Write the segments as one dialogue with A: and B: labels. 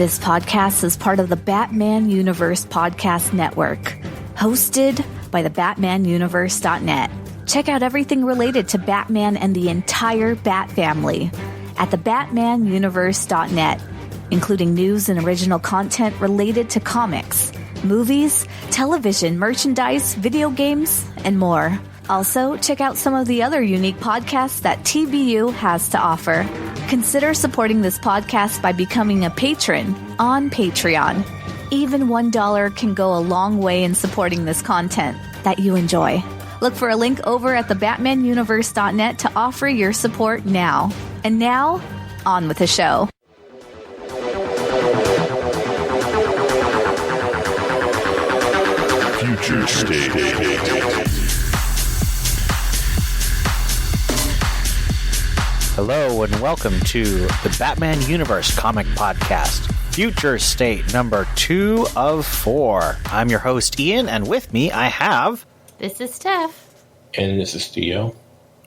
A: This podcast is part of the Batman Universe Podcast Network, hosted by the BatmanUniverse.net. Check out everything related to Batman and the entire Bat family at the BatmanUniverse.net, including news and original content related to comics, movies, television, merchandise, video games, and more. Also, check out some of the other unique podcasts that TBU has to offer. Consider supporting this podcast by becoming a patron on Patreon. Even $1 can go a long way in supporting this content that you enjoy. Look for a link over at thebatmanuniverse.net to offer your support now. And now, on with the show.
B: Future State.
C: Hello and welcome to the Batman Universe Comic Podcast, Future State number 2 of 4. I'm your host Ian, and with me I have...
D: This is Steph.
E: And this is Theo.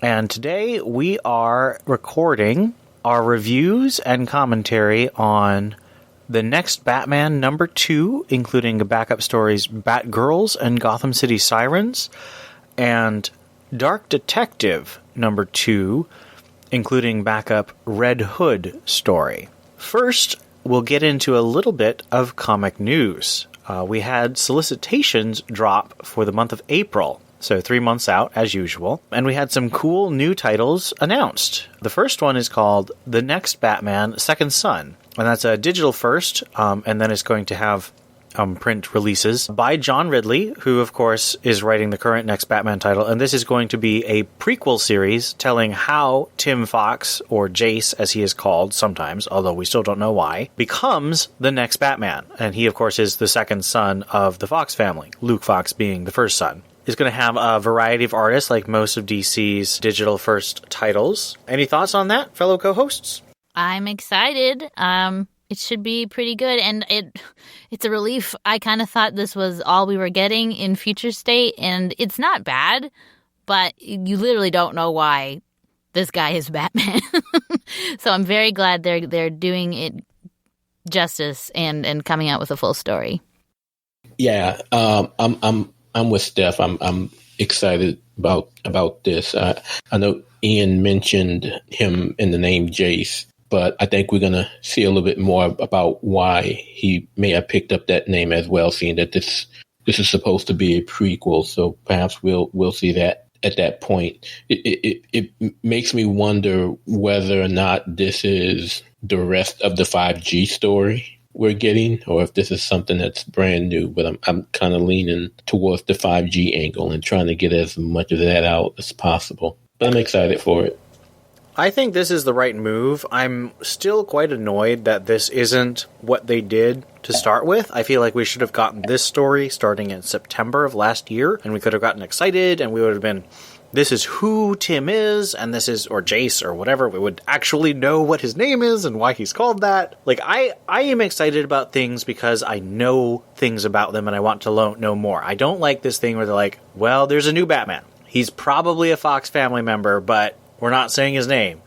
C: And today we are recording our reviews and commentary on the next Batman number 2, including backup stories Batgirls and Gotham City Sirens, and Dark Detective number 2, including backup Red Hood story. First, we'll get into a little bit of comic news. We had solicitations drop for the month of April, so 3 months out as usual, and we had some cool new titles announced. The first one is called The Next Batman Second Son, and that's a digital first, and then it's going to have print releases by John Ridley, who of course is writing the current Next Batman title, and this is going to be a prequel series telling how Tim Fox, or Jace as he is called sometimes, although we still don't know why, becomes the next Batman. And he of course is the second son of the Fox family, Luke Fox being the first son. It's going to have a variety of artists like most of DC's digital first titles. Any thoughts on that, fellow co-hosts?
D: I'm excited. It should be pretty good, and it's a relief. I kind of thought this was all we were getting in Future State, and it's not bad, but you literally don't know why this guy is Batman. So I'm very glad they're doing it justice and coming out with a full story.
E: Yeah, I'm with Steph. I'm excited about this. I know Ian mentioned him in the name Jace, but I think we're going to see a little bit more about why he may have picked up that name as well, seeing that this is supposed to be a prequel. So perhaps we'll see that at that point. It makes me wonder whether or not this is the rest of the 5G story we're getting, or if this is something that's brand new. But I'm kind of leaning towards the 5G angle and trying to get as much of that out as possible. But I'm excited for it.
C: I think this is the right move. I'm still quite annoyed that this isn't what they did to start with. I feel like we should have gotten this story starting in September of last year, and we could have gotten excited, and we would have been, this is who Tim is, and this is, or Jace, or whatever. We would actually know what his name is and why he's called that. Like, I am excited about things because I know things about them, and I want to know more. I don't like this thing where they're like, well, there's a new Batman. He's probably a Fox family member, but we're not saying his name.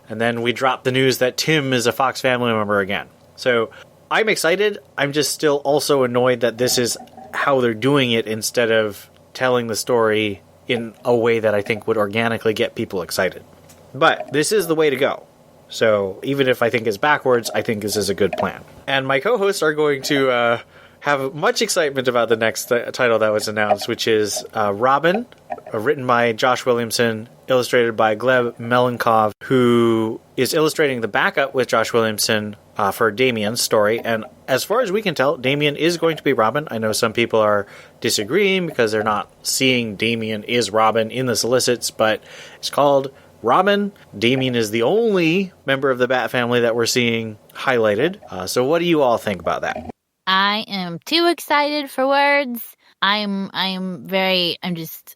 C: And then we drop the news that Tim is a Fox family member again. So I'm excited. I'm just still also annoyed that this is how they're doing it instead of telling the story in a way that I think would organically get people excited. But this is the way to go. So even if I think it's backwards, I think this is a good plan. And my co-hosts are going to have much excitement about the next title that was announced, which is Robin, written by Josh Williamson, illustrated by Gleb Melenkov, who is illustrating the backup with Josh Williamson for Damian's story. And as far as we can tell, Damian is going to be Robin. I know some people are disagreeing because they're not seeing Damian is Robin in the solicits, but it's called Robin. Damian is the only member of the Bat family that we're seeing highlighted. So what do you all think about that?
D: I am too excited for words. I'm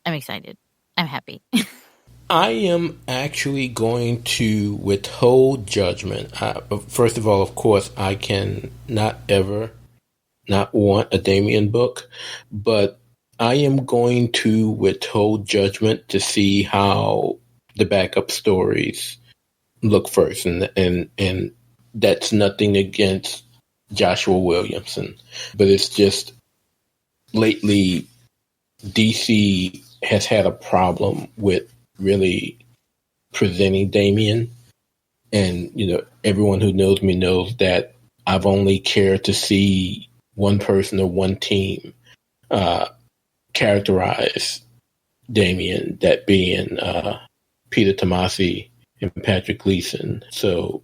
D: excited. I'm happy.
E: I am actually going to withhold judgment. First of all, of course, I can not ever not want a Damian book, but I am going to withhold judgment to see how the backup stories look first, and that's nothing against Joshua Williamson. But it's just lately DC has had a problem with really presenting Damian. And, everyone who knows me knows that I've only cared to see one person or one team characterize Damian, that being Peter Tomasi and Patrick Gleason. So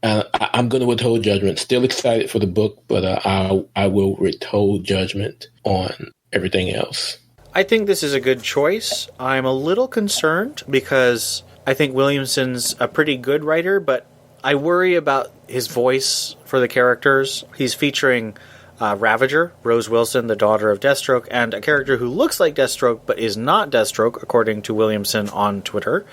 E: I'm going to withhold judgment. Still excited for the book, but I will withhold judgment on everything else.
C: I think this is a good choice. I'm a little concerned because I think Williamson's a pretty good writer, but I worry about his voice for the characters. He's featuring Ravager, Rose Wilson, the daughter of Deathstroke, and a character who looks like Deathstroke but is not Deathstroke, according to Williamson on Twitter.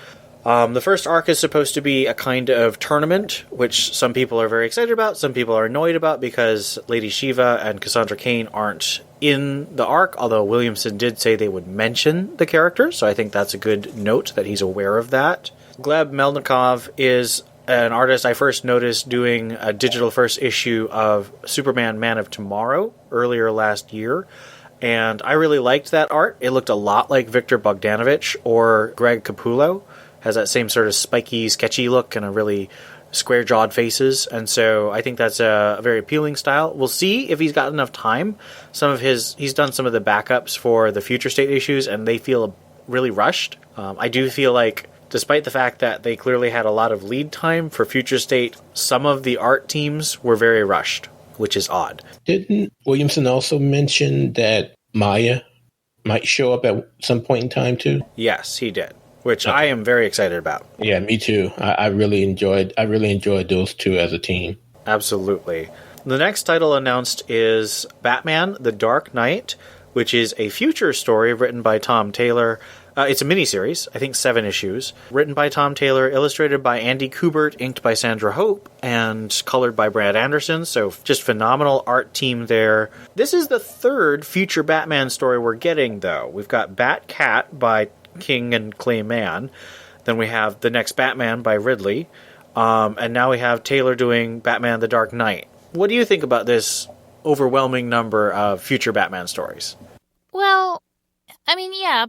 C: The first arc is supposed to be a kind of tournament, which some people are very excited about, some people are annoyed about because Lady Shiva and Cassandra Cain aren't in the arc, although Williamson did say they would mention the characters, so I think that's a good note that he's aware of that. Gleb Melnikov is an artist I first noticed doing a digital first issue of Superman Man of Tomorrow earlier last year, and I really liked that art. It looked a lot like Victor Bogdanovich or Greg Capullo. Has that same sort of spiky, sketchy look and a really square-jawed faces, and so I think that's a very appealing style. We'll see if he's got enough time. He's done some of the backups for the Future State issues, and they feel really rushed. I do feel like, despite the fact that they clearly had a lot of lead time for Future State, some of the art teams were very rushed, which is odd.
E: Didn't Williamson also mention that Maya might show up at some point in time too?
C: Yes, he did, which I am very excited about.
E: Yeah, me too. I really enjoyed those two as a team.
C: Absolutely. The next title announced is Batman: The Dark Knight, which is a future story written by Tom Taylor. It's a miniseries, I think 7 issues, written by Tom Taylor, illustrated by Andy Kubert, inked by Sandra Hope, and colored by Brad Anderson, so just phenomenal art team there. This is the third future Batman story we're getting, though. We've got Bat-Cat by King and Clay Mann, then we have The Next Batman by Ridley, and now we have Taylor doing Batman: The Dark Knight. What do you think about this overwhelming number of future Batman stories?
D: Well, I mean, yeah,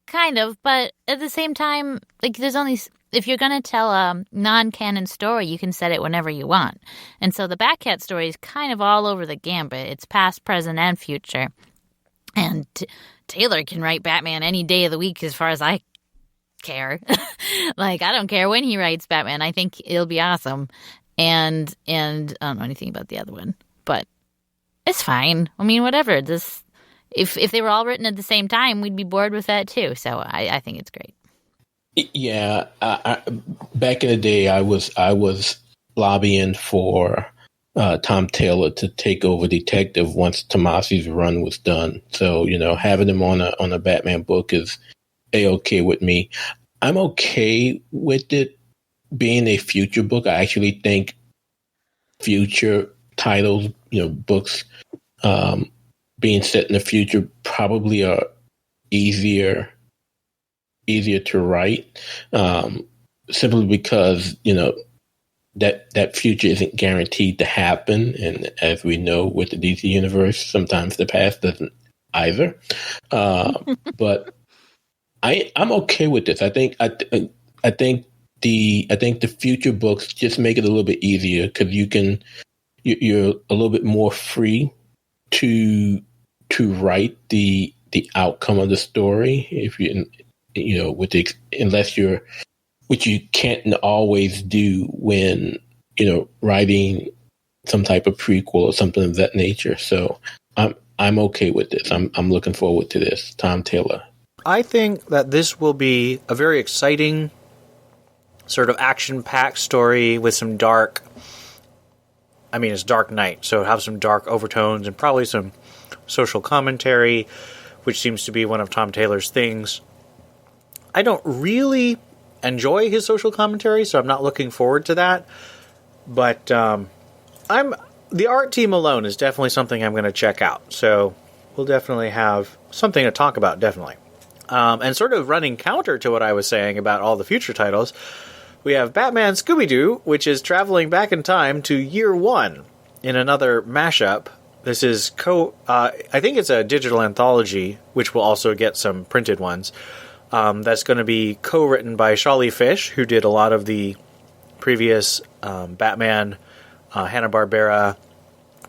D: kind of, but at the same time, like, there's only, if you're going to tell a non-canon story, you can set it whenever you want. And so the Batcat story is kind of all over the gambit. It's past, present, and future. And Taylor can write Batman any day of the week as far as I care. Like, I don't care when he writes Batman. I think it'll be awesome. And I don't know anything about the other one, but it's fine. I mean, whatever. If they were all written at the same time, we'd be bored with that too. So I think it's great.
E: Yeah, back in the day, I was lobbying for Tom Taylor to take over Detective once Tomasi's run was done. So having him on a Batman book is a-okay with me. I'm okay with it being a future book. I actually think future titles, books being set in the future probably are easier to write, simply because that future isn't guaranteed to happen, and as we know with the DC universe, sometimes the past doesn't either. But I'm okay with this. I think the future books just make it a little bit easier because you're a little bit more free to write the outcome of the story if which you can't always do when writing some type of prequel or something of that nature. So I'm okay with this. I'm looking forward to this. Tom Taylor.
C: I think that this will be a very exciting sort of action-packed story with some dark. I mean, it's Dark Knight, so it'll have some dark overtones and probably some social commentary, which seems to be one of Tom Taylor's things. I don't really enjoy his social commentary, so I'm not looking forward to that. But the art team alone is definitely something I'm going to check out. So we'll definitely have something to talk about, definitely. And sort of running counter to what I was saying about all the future titles, we have Batman Scooby-Doo, which is traveling back in time to year 1. in another mashup, this is I think it's a digital anthology, which will also get some printed ones. That's going to be co-written by Shawley Fish, who did a lot of the previous Batman, Hanna-Barbera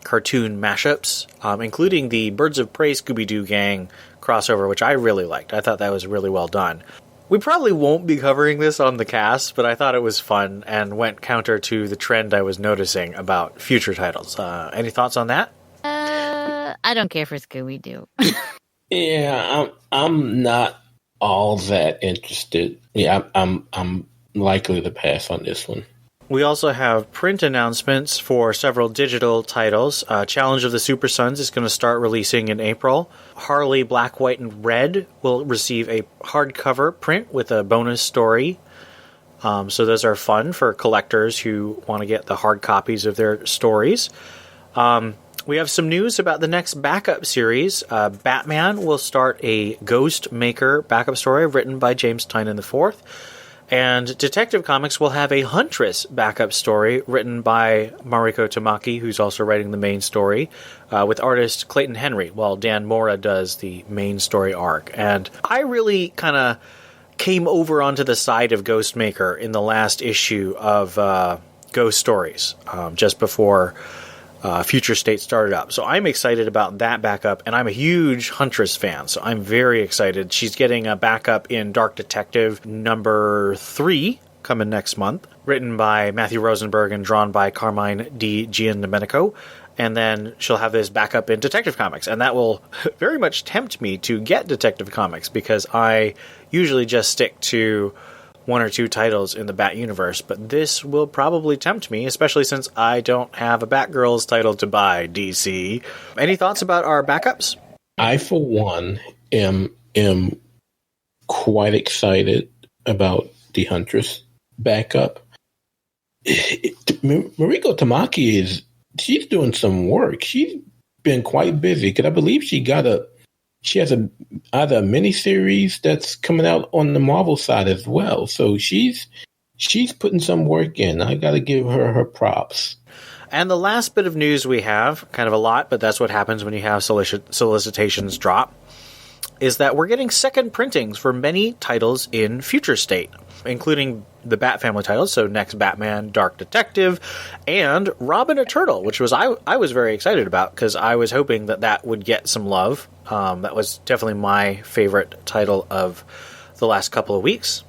C: cartoon mashups, including the Birds of Prey Scooby-Doo gang crossover, which I really liked. I thought that was really well done. We probably won't be covering this on the cast, but I thought it was fun and went counter to the trend I was noticing about future titles. Any thoughts on that?
D: I don't care for Scooby-Doo.
E: Yeah, I'm not all that interested. Yeah, I'm likely to pass on this one.
C: We also have print announcements for several digital titles. Challenge of the Super Sons is going to start releasing in April. Harley Black, White, and Red will receive a hardcover print with a bonus story. So those are fun for collectors who want to get the hard copies of their stories. We have some news about the next backup series. Batman will start a Ghost Maker backup story written by James Tynion IV. And Detective Comics will have a Huntress backup story written by Mariko Tamaki, who's also writing the main story, with artist Clayton Henry, while Dan Mora does the main story arc. And I really kind of came over onto the side of Ghostmaker in the last issue of Ghost Stories, just before Future State started up. So I'm excited about that backup, and I'm a huge Huntress fan, so I'm very excited. She's getting a backup in Dark Detective number 3 coming next month, written by Matthew Rosenberg and drawn by Carmine Di Giandomenico. And then she'll have this backup in Detective Comics, and that will very much tempt me to get Detective Comics, because I usually just stick to 1 or 2 titles in the Bat universe, but this will probably tempt me, especially since I don't have a Batgirls title to buy, DC. Any thoughts about our backups?
E: I, for one, am quite excited about the Huntress backup. Mariko Tamaki she's doing some work. She's been quite busy, because I believe she has either a miniseries that's coming out on the Marvel side as well. So she's putting some work in. I got to give her props.
C: And the last bit of news we have, kind of a lot, but that's what happens when you have solicitations drop, is that we're getting second printings for many titles in Future State, including the Bat Family titles, so Next Batman, Dark Detective, and Robin Eternal, which was I was very excited about, because I was hoping that would get some love. That was definitely my favorite title of the last couple of weeks.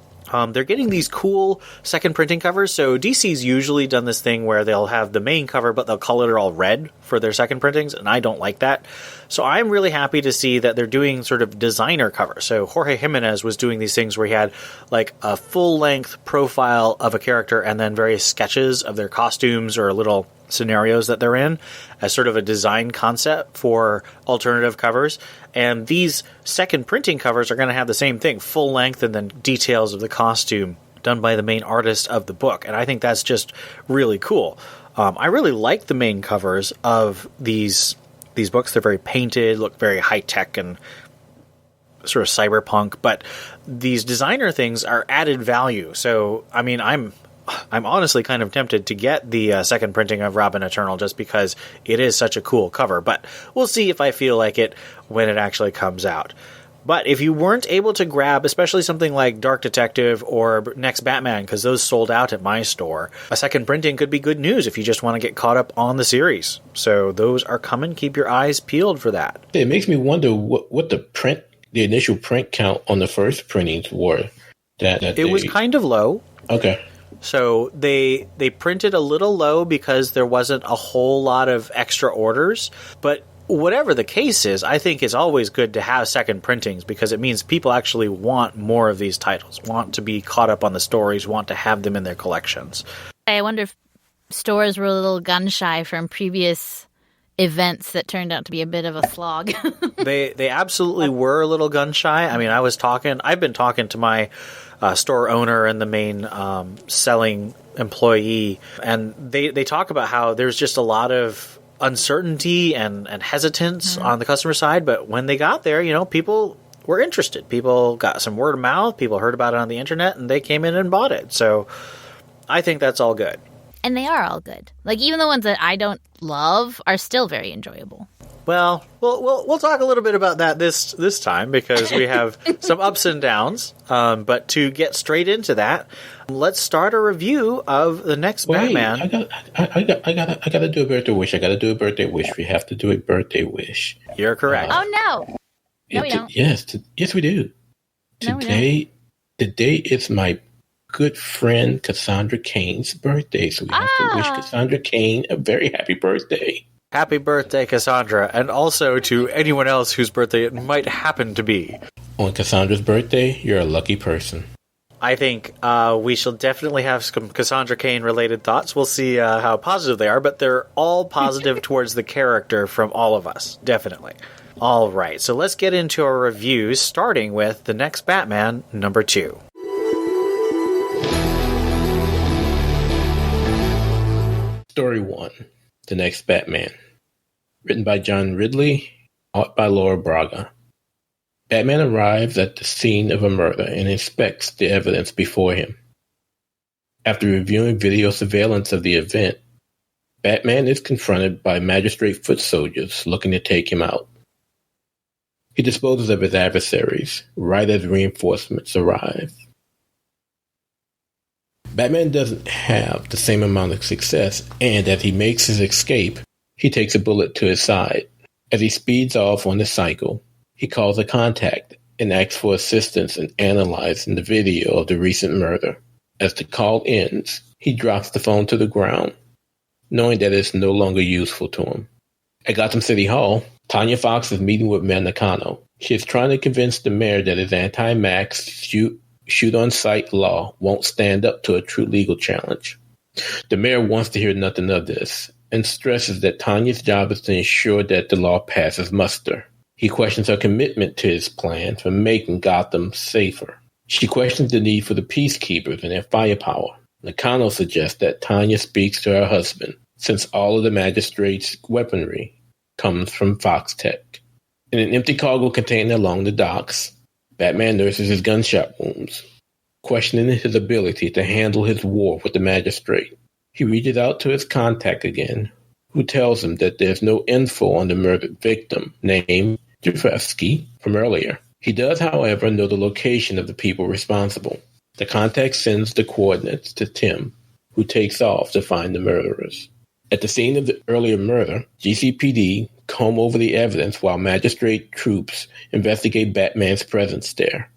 C: They're getting these cool second printing covers. So DC's usually done this thing where they'll have the main cover, but they'll color it all red for their second printings, and I don't like that. So I'm really happy to see that they're doing sort of designer covers. So Jorge Jimenez was doing these things where he had like a full-length profile of a character and then various sketches of their costumes or little scenarios that they're in as sort of a design concept for alternative covers. And these second printing covers are going to have the same thing, full length, and then details of the costume done by the main artist of the book. And I think that's just really cool. I really like the main covers of these books. They're very painted, look very high-tech and sort of cyberpunk, but these designer things are added value. So, I mean, I'm honestly kind of tempted to get the second printing of Robin Eternal, just because it is such a cool cover. But we'll see if I feel like it when it actually comes out. But if you weren't able to grab, especially something like Dark Detective or Next Batman, because those sold out at my store, a second printing could be good news if you just want to get caught up on the series. So those are coming. Keep your eyes peeled for that.
E: It makes me wonder what the initial print count on the first printings were. It
C: was kind of low.
E: Okay.
C: So they printed a little low because there wasn't a whole lot of extra orders. But whatever the case is, I think it's always good to have second printings, because it means people actually want more of these titles, want to be caught up on the stories, want to have them in their collections.
D: I wonder if stores were a little gun shy from previous events that turned out to be a bit of a slog.
C: They absolutely were a little gun shy. I mean, I've been talking to my store owner and the main selling employee, and they talk about how there's just a lot of uncertainty and hesitance on the customer side. But when they got there, people were interested. People got some word of mouth. People heard about it on the internet, and they came in and bought it. So I think that's all good.
D: And they are all good. Like, even the ones that I don't love are still very enjoyable.
C: Well, we'll talk a little bit about that this time because we have some ups and downs. But to get straight into that, let's start a review of the next Batman.
E: I gotta do a birthday wish. We have to do a birthday wish.
C: You're correct.
D: Oh no, no, we don't.
E: Yes, we do.
D: No, we
E: Today is my good friend Cassandra Cain's birthday, so we have to wish Cassandra Cain a very happy birthday.
C: Happy birthday, Cassandra, and also to anyone else whose birthday it might happen to be.
E: On Cassandra's birthday, you're a lucky person.
C: I think we shall definitely have some Cassandra Cain-related thoughts. We'll see how positive they are, but they're all positive towards the character from all of us, definitely. All right, so let's get into our reviews, starting with The Next Batman, number 2.
E: Story 1. The Next Batman. Written by John Ridley, art by Laura Braga. Batman arrives at the scene of a murder and inspects the evidence before him. After reviewing video surveillance of the event, Batman is confronted by magistrate foot soldiers looking to take him out. He disposes of his adversaries right as reinforcements arrive. Batman doesn't have the same amount of success, and as he makes his escape, he takes a bullet to his side. As he speeds off on his cycle, he calls a contact and asks for assistance in analyzing the video of the recent murder. As the call ends, he drops the phone to the ground, knowing that it's no longer useful to him. At Gotham City Hall, Tanya Fox is meeting with Mayor Nakano. She is trying to convince the mayor that his anti-Max shoot-on-sight law won't stand up to a true legal challenge. The mayor wants to hear nothing of this and stresses that Tanya's job is to ensure that the law passes muster. He questions her commitment to his plan for making Gotham safer. She questions the need for the peacekeepers and their firepower. Nakano suggests that Tanya speaks to her husband, since all of the magistrate's weaponry comes from Fox Tech. In an empty cargo container along the docks, Batman nurses his gunshot wounds, questioning his ability to handle his war with the magistrate. He reaches out to his contact again, who tells him that there's no info on the murdered victim, named Jafevsky, from earlier. He does, however, know the location of the people responsible. The contact sends the coordinates to Tim, who takes off to find the murderers. At the scene of the earlier murder, GCPD comb over the evidence while magistrate troops investigate Batman's presence there.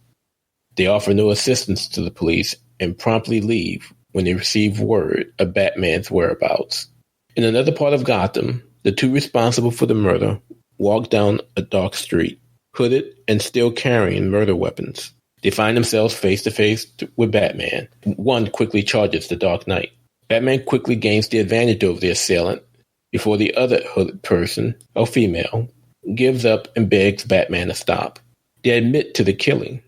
E: They offer no assistance to the police and promptly leave when they receive word of Batman's whereabouts. In another part of Gotham, the two responsible for the murder walk down a dark street, hooded and still carrying murder weapons. They find themselves face to face with Batman. One quickly charges the Dark Knight. Batman quickly gains the advantage over the assailant before the other hooded person, or female, gives up and begs Batman to stop. They admit to the killing.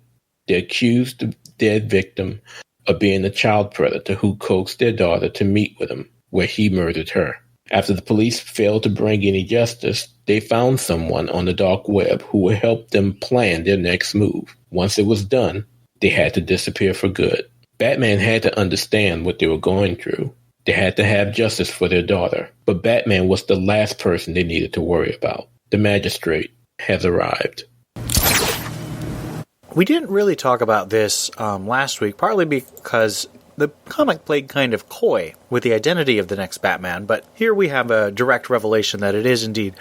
E: They accuse the dead victim of being a child predator who coaxed their daughter to meet with him, where he murdered her. After the police failed to bring any justice, they found someone on the dark web who would help them plan their next move. Once it was done, they had to disappear for good. Batman had to understand what they were going through. They had to have justice for their daughter. But Batman was the last person they needed to worry about. The magistrate has arrived.
C: We didn't really talk about this last week, partly because the comic played kind of coy with the identity of the next Batman, but here we have a direct revelation that it is indeed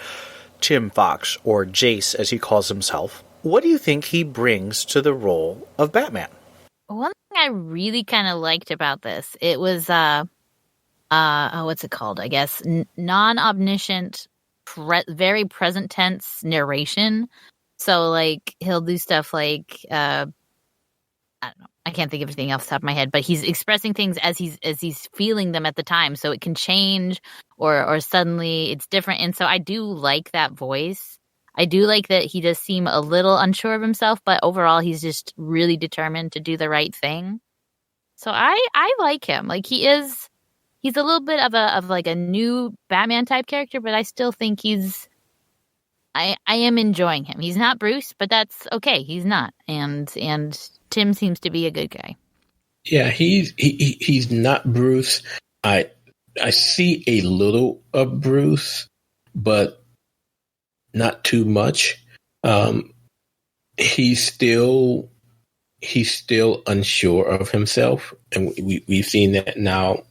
C: Tim Fox, or Jace as he calls himself. What do you think he brings to the role of Batman?
D: One thing I really kind of liked about this, it was, what's it called? I guess non-omniscient, very present tense narration. So, like, he'll do stuff like, I don't know, I can't think of anything off the top of my head, but he's expressing things as he's feeling them at the time. So it can change or suddenly it's different. And so I do like that voice. I do like that he does seem a little unsure of himself, but overall he's just really determined to do the right thing. So I like him. Like, he's a little bit of a new Batman type character, but I still think I am enjoying him. He's not Bruce, but that's okay. He's not. And Tim seems to be a good guy.
E: Yeah, he's not Bruce. I see a little of Bruce, but not too much. He's still unsure of himself, and we've seen that now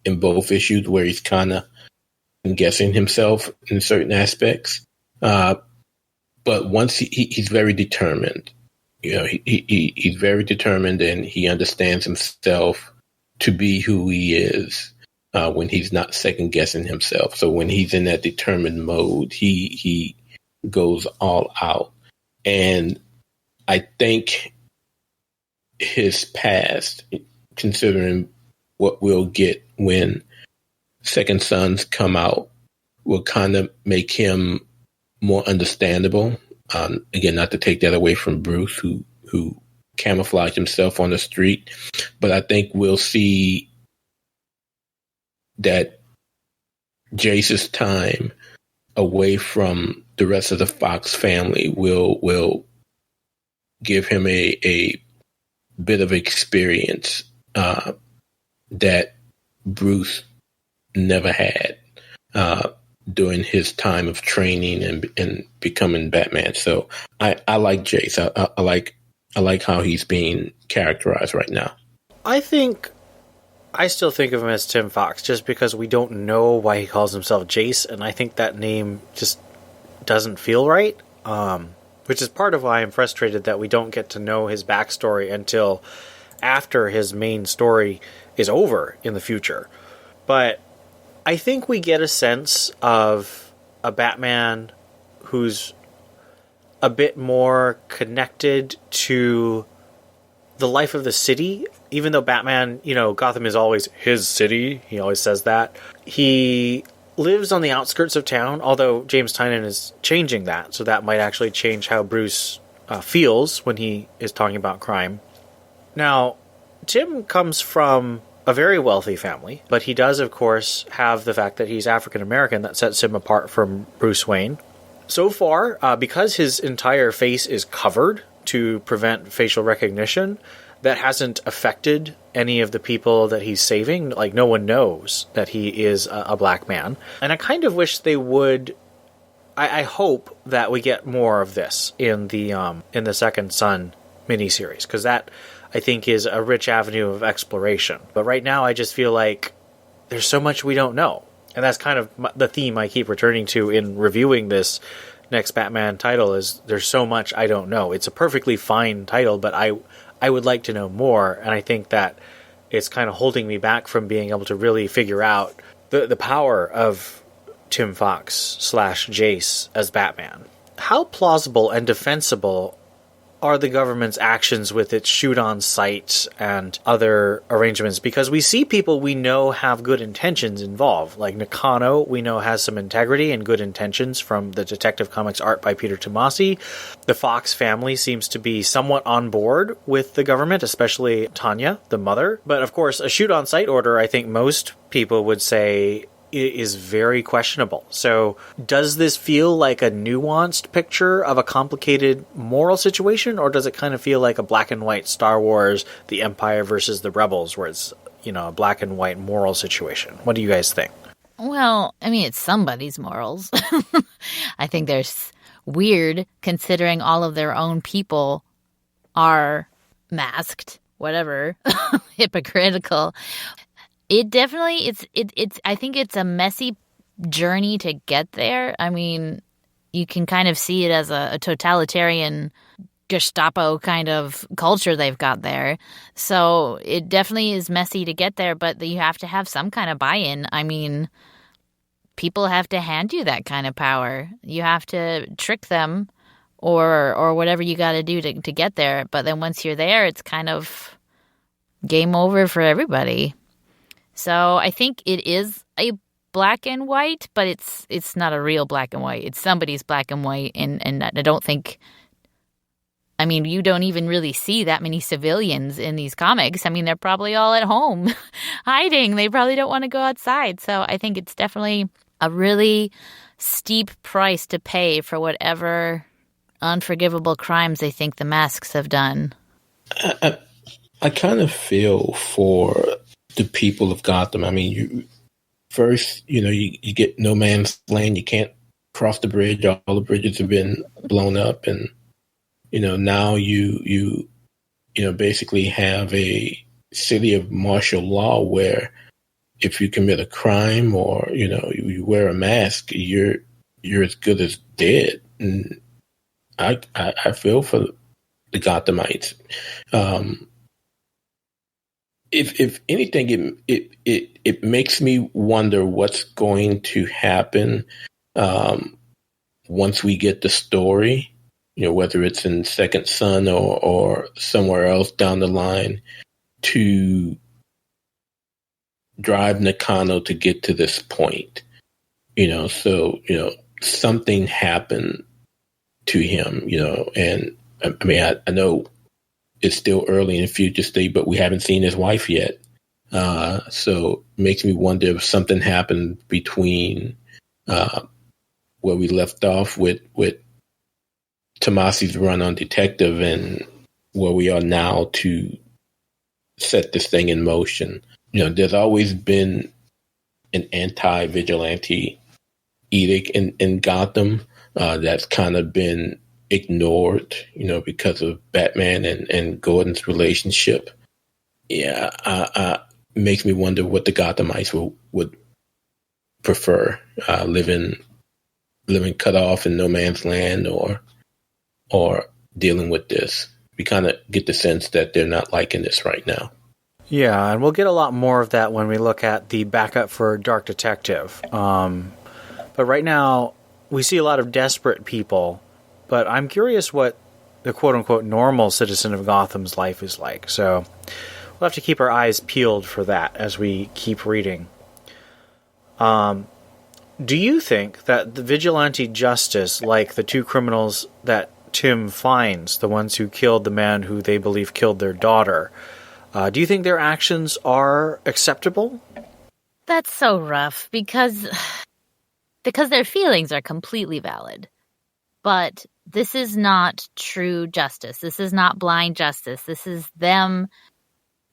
E: in both issues where he's kind of guessing himself in certain aspects. But once he's very determined. He's very determined, and he understands himself to be who he is when he's not second guessing himself. So when he's in that determined mode, he goes all out. And I think his past, considering what we'll get when Second Sons come out, will kind of make him more understandable. Again, not to take that away from Bruce, who camouflaged himself on the street, but I think we'll see that Jace's time away from the rest of the Fox family will give him a bit of experience that Bruce never had during his time of training and becoming Batman. So I like Jace. I like how he's being characterized right now.
C: I still think of him as Tim Fox just because we don't know why he calls himself Jace, and I think that name just doesn't feel right, which is part of why I'm frustrated that we don't get to know his backstory until after his main story is over in the future. But I think we get a sense of a Batman who's a bit more connected to the life of the city. Even though Batman, Gotham is always his city, he always says that. He lives on the outskirts of town, although James Tynion is changing that, so that might actually change how Bruce feels when he is talking about crime. Now, Tim comes from a very wealthy family, but he does, of course, have the fact that he's African American that sets him apart from Bruce Wayne. So far, because his entire face is covered to prevent facial recognition, that hasn't affected any of the people that he's saving. Like, no one knows that he is a black man. And I kind of wish they would. I hope that we get more of this in the Second Son miniseries, because that, I think, is a rich avenue of exploration. But right now, I just feel like there's so much we don't know. And that's kind of the theme I keep returning to in reviewing this next Batman title, is there's so much I don't know. It's a perfectly fine title, but I would like to know more. And I think that it's kind of holding me back from being able to really figure out the power of Tim Fox / Jace as Batman. How plausible and defensible are the government's actions with its shoot-on-sight and other arrangements? Because we see people we know have good intentions involved. Like Nakano, we know has some integrity and good intentions from the Detective Comics art by Peter Tomasi. The Fox family seems to be somewhat on board with the government, especially Tanya, the mother. But of course, a shoot-on-sight order, I think most people would say, is very questionable. So does this feel like a nuanced picture of a complicated moral situation, or does it kind of feel like a black and white Star Wars, the Empire versus the Rebels, where it's, a black and white moral situation? What do you guys think?
D: Well, I mean, it's somebody's morals. I think there's weird, considering all of their own people are masked, whatever, hypocritical. It definitely, I think it's a messy journey to get there. I mean, you can kind of see it as a totalitarian Gestapo kind of culture they've got there. So it definitely is messy to get there, but you have to have some kind of buy-in. I mean, people have to hand you that kind of power. You have to trick them or whatever you got to do to get there. But then once you're there, it's kind of game over for everybody. So I think it is a black and white, but it's not a real black and white. It's somebody's black and white, and I don't think. I mean, you don't even really see that many civilians in these comics. I mean, they're probably all at home hiding. They probably don't want to go outside. So I think it's definitely a really steep price to pay for whatever unforgivable crimes they think the masks have done.
E: I kind of feel for the people of Gotham. I mean, first, you get no man's land. You can't cross the bridge. All the bridges have been blown up, and now you basically have a city of martial law where if you commit a crime or you wear a mask, you're as good as dead. And I feel for the Gothamites. If anything, it makes me wonder what's going to happen once we get the story. Whether it's in Second Son or somewhere else down the line, to drive Nakano to get to this point. So something happened to him. And I mean, I know it's still early in the future state, but we haven't seen his wife yet. So it makes me wonder if something happened between where we left off with Tomasi's run on Detective and where we are now to set this thing in motion. There's always been an anti-vigilante edict in Gotham that's kind of been ignored, because of Batman and Gordon's relationship. Yeah, makes me wonder what the Gothamites would prefer, living cut off in no man's land or dealing with this. We kind of get the sense that they're not liking this right now.
C: Yeah, and we'll get a lot more of that when we look at the backup for Dark Detective. But right now, we see a lot of desperate people, but I'm curious what the quote-unquote normal citizen of Gotham's life is like. So we'll have to keep our eyes peeled for that as we keep reading. Do you think that the vigilante justice, like the two criminals that Tim finds, the ones who killed the man who they believe killed their daughter, do you think their actions are acceptable?
D: That's so rough because their feelings are completely valid. But this is not true justice. This is not blind justice. This is them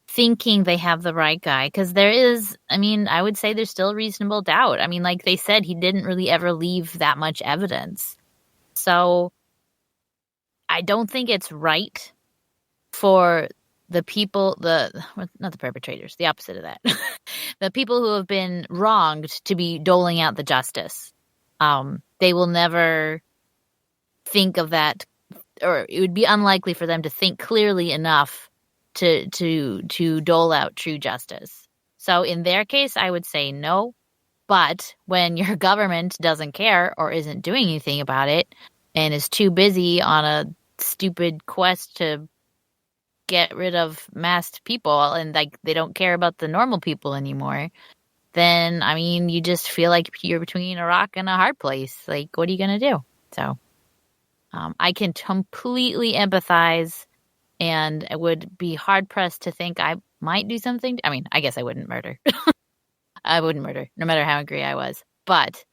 D: thinking they have the right guy. Because there is, I would say there's still reasonable doubt. Like they said, he didn't really ever leave that much evidence. So I don't think it's right for the people, not the perpetrators, the opposite of that. The people who have been wronged to be doling out the justice. They will never think of that, or it would be unlikely for them to think clearly enough to dole out true justice. So in their case, I would say no. But when your government doesn't care or isn't doing anything about it and is too busy on a stupid quest to get rid of masked people and they don't care about the normal people anymore, then you just feel like you're between a rock and a hard place. What are you gonna do? So I can completely empathize, and I would be hard pressed to think I might do something. I guess I wouldn't murder. I wouldn't murder, no matter how angry I was. But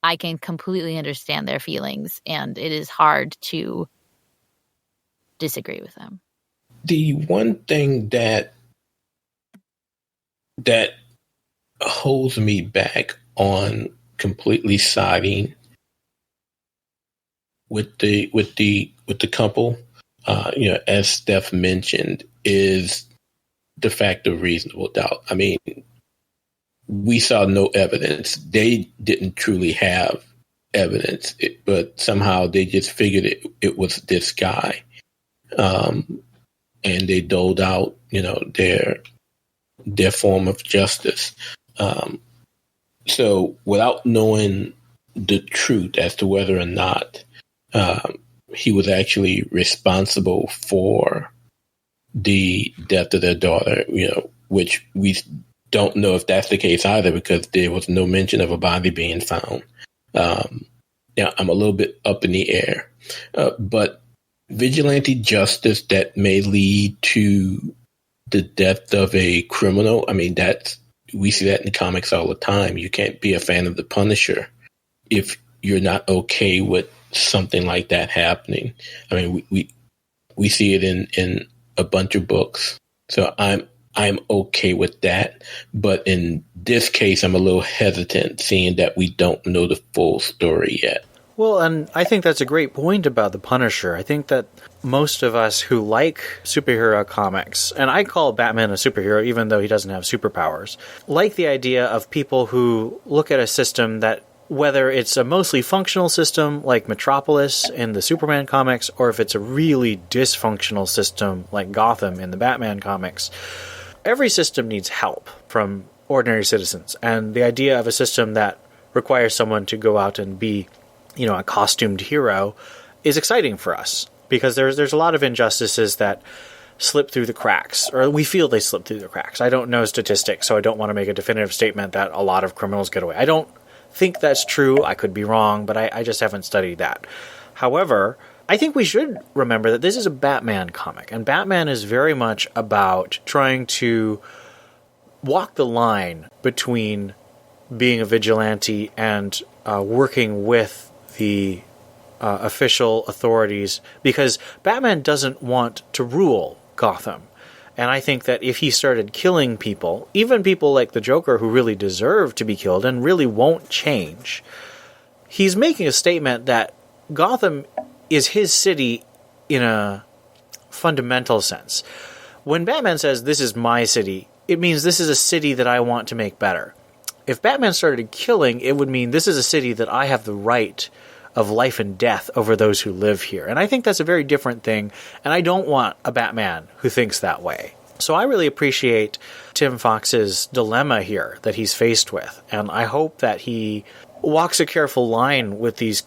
D: I can completely understand their feelings, and it is hard to disagree with them.
E: The one thing that holds me back on completely siding with the couple, as Steph mentioned, is the fact of reasonable doubt. We saw no evidence. They didn't truly have evidence, but somehow they just figured it was this guy. And they doled out, their form of justice. So without knowing the truth as to whether or not he was actually responsible for the death of their daughter, which we don't know if that's the case either, because there was no mention of a body being found. I'm a little bit up in the air, but vigilante justice that may lead to the death of a criminal, we see that in the comics all the time. You can't be a fan of the Punisher if you're not okay with something like that happening. We see it in a bunch of books. So I'm I'm okay with that. But in this case, I'm a little hesitant seeing that we don't know the full story yet.
C: Well, and I think that's a great point about the Punisher. I think that most of us who like superhero comics, and I call Batman a superhero even though he doesn't have superpowers, like the idea of people who look at a system that, whether it's a mostly functional system like Metropolis in the Superman comics, or if it's a really dysfunctional system like Gotham in the Batman comics, every system needs help from ordinary citizens. And the idea of a system that requires someone to go out and be, a costumed hero is exciting for us, because there's a lot of injustices that slip through the cracks, or we feel they slip through the cracks. I don't know statistics, so I don't want to make a definitive statement that a lot of criminals get away. I don't think that's true. I could be wrong, but I just haven't studied that. However, I think we should remember that this is a Batman comic, and Batman is very much about trying to walk the line between being a vigilante and working with the official authorities, because Batman doesn't want to rule Gotham. And I think that if he started killing people, even people like the Joker who really deserve to be killed and really won't change, he's making a statement that Gotham is his city in a fundamental sense. When Batman says, "This is my city," it means this is a city that I want to make better. If Batman started killing, it would mean this is a city that I have the right of life and death over those who live here. And I think that's a very different thing, and I don't want a Batman who thinks that way. So I really appreciate Tim Fox's dilemma here that he's faced with, and I hope that he walks a careful line with these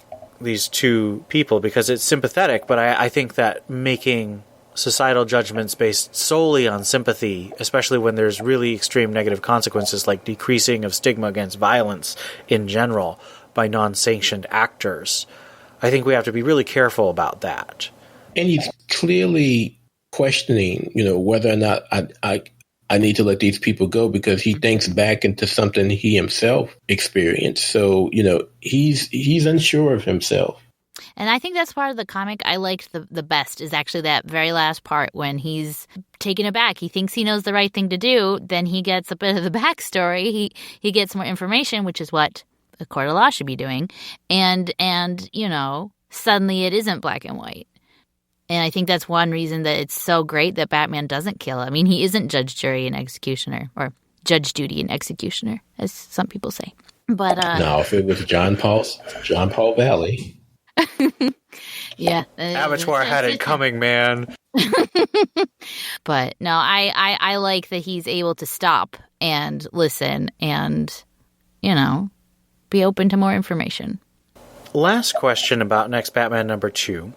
C: two people, because it's sympathetic, but I think that making societal judgments based solely on sympathy, especially when there's really extreme negative consequences like decreasing of stigma against violence in general by non-sanctioned actors, I think we have to be really careful about that.
E: And he's clearly questioning, whether or not I need to let these people go, because he thinks back into something he himself experienced. So, he's unsure of himself.
D: And I think that's part of the comic I liked the best, is actually that very last part when he's taken aback. He thinks he knows the right thing to do. Then he gets a bit of the backstory. He gets more information, which is what a court of law should be doing. And suddenly it isn't black and white. And I think that's one reason that it's so great that Batman doesn't kill. I mean, he isn't judge, jury, and executioner, or judge, duty, and executioner, as some people say. But
E: no, if it was John Paul Valley.
D: Yeah.
C: Abattoir had it coming, man.
D: But no, I like that he's able to stop and listen and, be open to more information.
C: Last question about Next Batman number 2.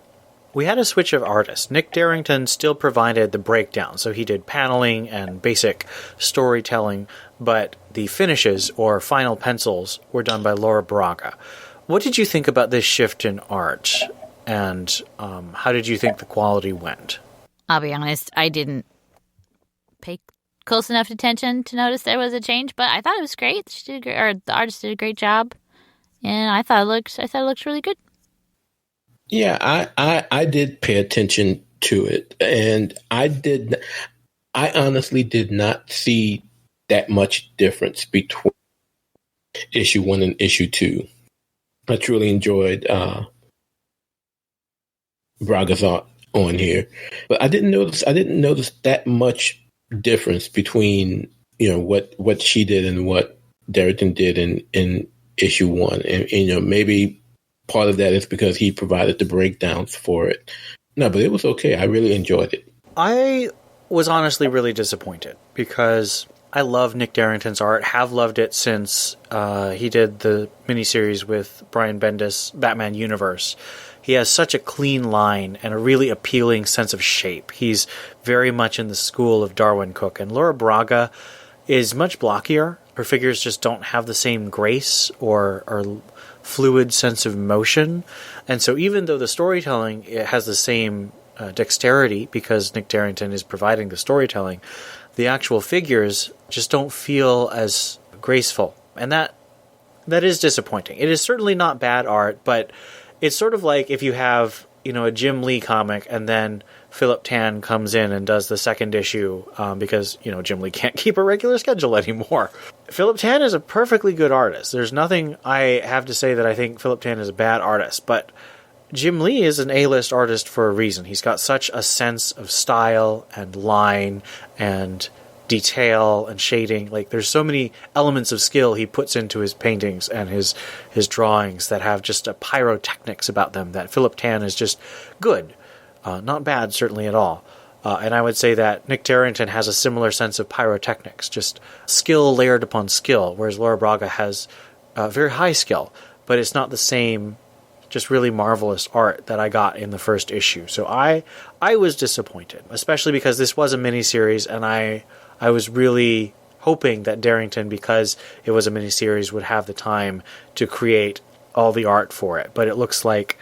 C: We had a switch of artists. Nick Darrington still provided the breakdown, so he did paneling and basic storytelling, but the finishes or final pencils were done by Laura Braga. What did you think about this shift in art, and how did you think the quality went?
D: I'll be honest, I didn't pay close enough attention to notice there was a change, but I thought it was great. The artist did a great job, and I thought it looked really good.
E: Yeah, I did pay attention to it, and I honestly did not see that much difference between issue 1 and issue 2. I truly enjoyed Braga's art on here, but I didn't notice that much difference between what she did and what Darrington did in issue 1, and maybe part of that is because he provided the breakdowns for it. No, but it was okay. I really enjoyed it.
C: I was honestly really disappointed, because I love Nick Darrington's art, have loved it since he did the miniseries with Brian Bendis, Batman Universe. He has such a clean line and a really appealing sense of shape. He's very much in the school of Darwin Cook. And Laura Braga is much blockier. Her figures just don't have the same grace or fluid sense of motion. And so even though the storytelling has the same dexterity, because Nick Darrington is providing the storytelling, the actual figures just don't feel as graceful. And that is disappointing. It is certainly not bad art, but it's sort of like if you have, a Jim Lee comic, and then Philip Tan comes in and does the second issue because, Jim Lee can't keep a regular schedule anymore. Philip Tan is a perfectly good artist. There's nothing I have to say that I think Philip Tan is a bad artist, but Jim Lee is an A-list artist for a reason. He's got such a sense of style and line and detail and shading. Like, there's so many elements of skill he puts into his paintings and his drawings that have just a pyrotechnics about them that Philip Tan is just good. Not bad, certainly, at all. And I would say that Nick Darrington has a similar sense of pyrotechnics, just skill layered upon skill, whereas Laura Braga has very high skill, but it's not the same just really marvelous art that I got in the first issue. So I was disappointed, especially because this was a miniseries, and I was really hoping that Darrington, because it was a miniseries, would have the time to create all the art for it. But it looks like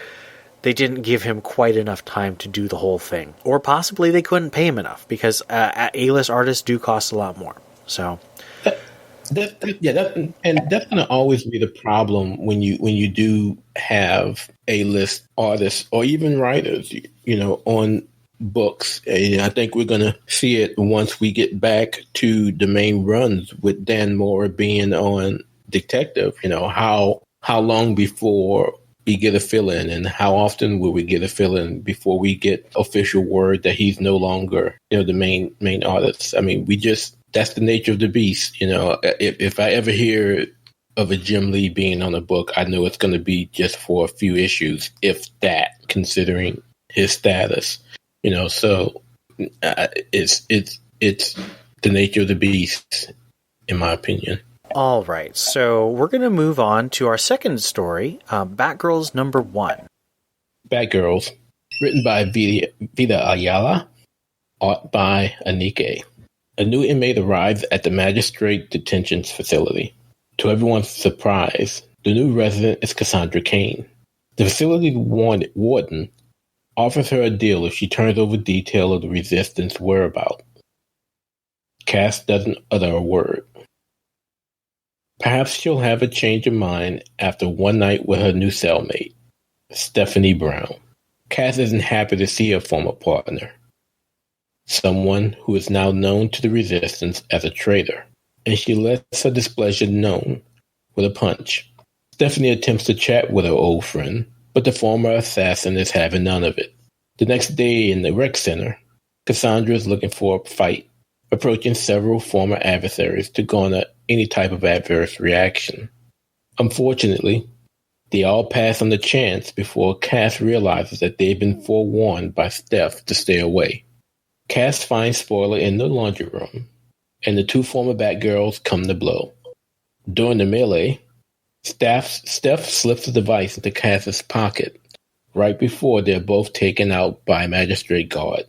C: they didn't give him quite enough time to do the whole thing. Or possibly they couldn't pay him enough, because A-list artists do cost a lot more. So
E: that's going to always be the problem when you do have A-list artists or even writers, on books. And I think we're going to see it once we get back to the main runs with Dan Moore being on Detective. How long before we get a fill-in, and how often will we get a fill-in before we get official word that he's no longer, the main artist? I mean, that's the nature of the beast. If I ever hear of a Jim Lee being on a book, I know it's going to be just for a few issues, if that, considering his status. So it's the nature of the beast, in my opinion.
C: all right, so we're going to move on to our second story, Batgirls #1.
E: Batgirls, written by Vida Ayala, art by Anike. A new inmate arrives at the magistrate detention facility. To everyone's surprise, the new resident is Cassandra Cain. The facility warden offers her a deal if she turns over detail of the resistance whereabout. Cass doesn't utter a word. Perhaps she'll have a change of mind after one night with her new cellmate, Stephanie Brown. Cass isn't happy to see her former partner, someone who is now known to the resistance as a traitor, and she lets her displeasure known with a punch. Stephanie attempts to chat with her old friend, but the former assassin is having none of it. The next day in the rec center, Cassandra is looking for a fight, approaching several former adversaries to garner any type of adverse reaction. Unfortunately, they all pass on the chance before Cass realizes that they've been forewarned by Steph to stay away. Cass finds Spoiler in the laundry room, and the two former Batgirls come to blow. During the melee, Steph slips the device into Cass's pocket right before they're both taken out by a magistrate guard.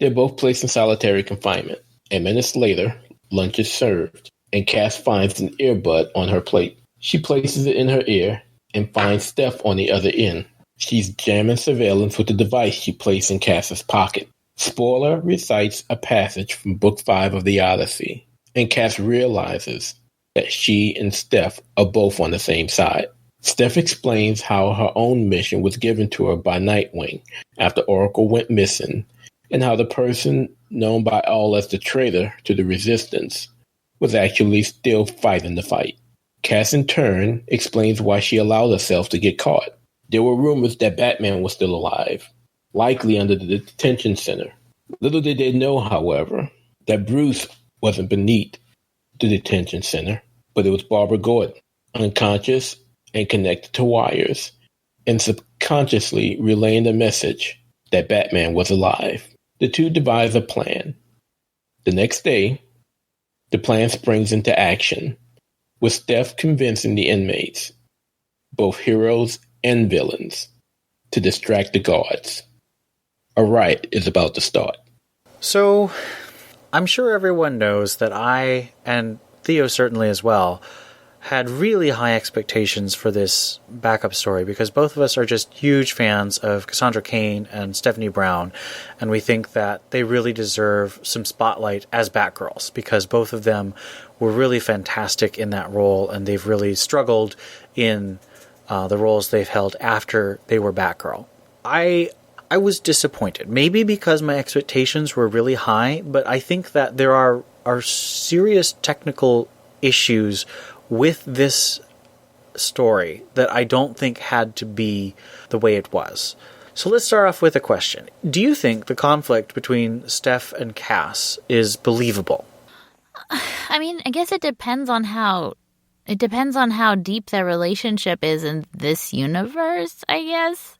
E: They're both placed in solitary confinement, and minutes later, lunch is served, and Cass finds an earbud on her plate. She places it in her ear and finds Steph on the other end. She's jamming surveillance with the device she placed in Cass's pocket. Spoiler recites a passage from Book 5 of the Odyssey, and Cass realizes that she and Steph are both on the same side. Steph explains how her own mission was given to her by Nightwing after Oracle went missing, and how the person known by all as the traitor to the Resistance was actually still fighting the fight. Cass, in turn, explains why she allowed herself to get caught. There were rumors that Batman was still alive, likely under the detention center. Little did they know, however, that Bruce wasn't beneath the detention center, but it was Barbara Gordon, unconscious and connected to wires, and subconsciously relaying the message that Batman was alive. The two devise a plan. The next day, the plan springs into action, with Steph convincing the inmates, both heroes and villains, to distract the guards. A riot is about to start.
C: So, I'm sure everyone knows that I, and Theo certainly as well, had really high expectations for this backup story because both of us are just huge fans of Cassandra Cain and Stephanie Brown, and we think that they really deserve some spotlight as Batgirls because both of them were really fantastic in that role, and they've really struggled in the roles they've held after they were Batgirl. I I was disappointed. Maybe because my expectations were really high, but I think that there are serious technical issues with this story that I don't think had to be the way it was. So let's start off with a question. Do you think the conflict between Steph and Cass is believable?
D: I mean, I guess it depends on how deep their relationship is in this universe, I guess.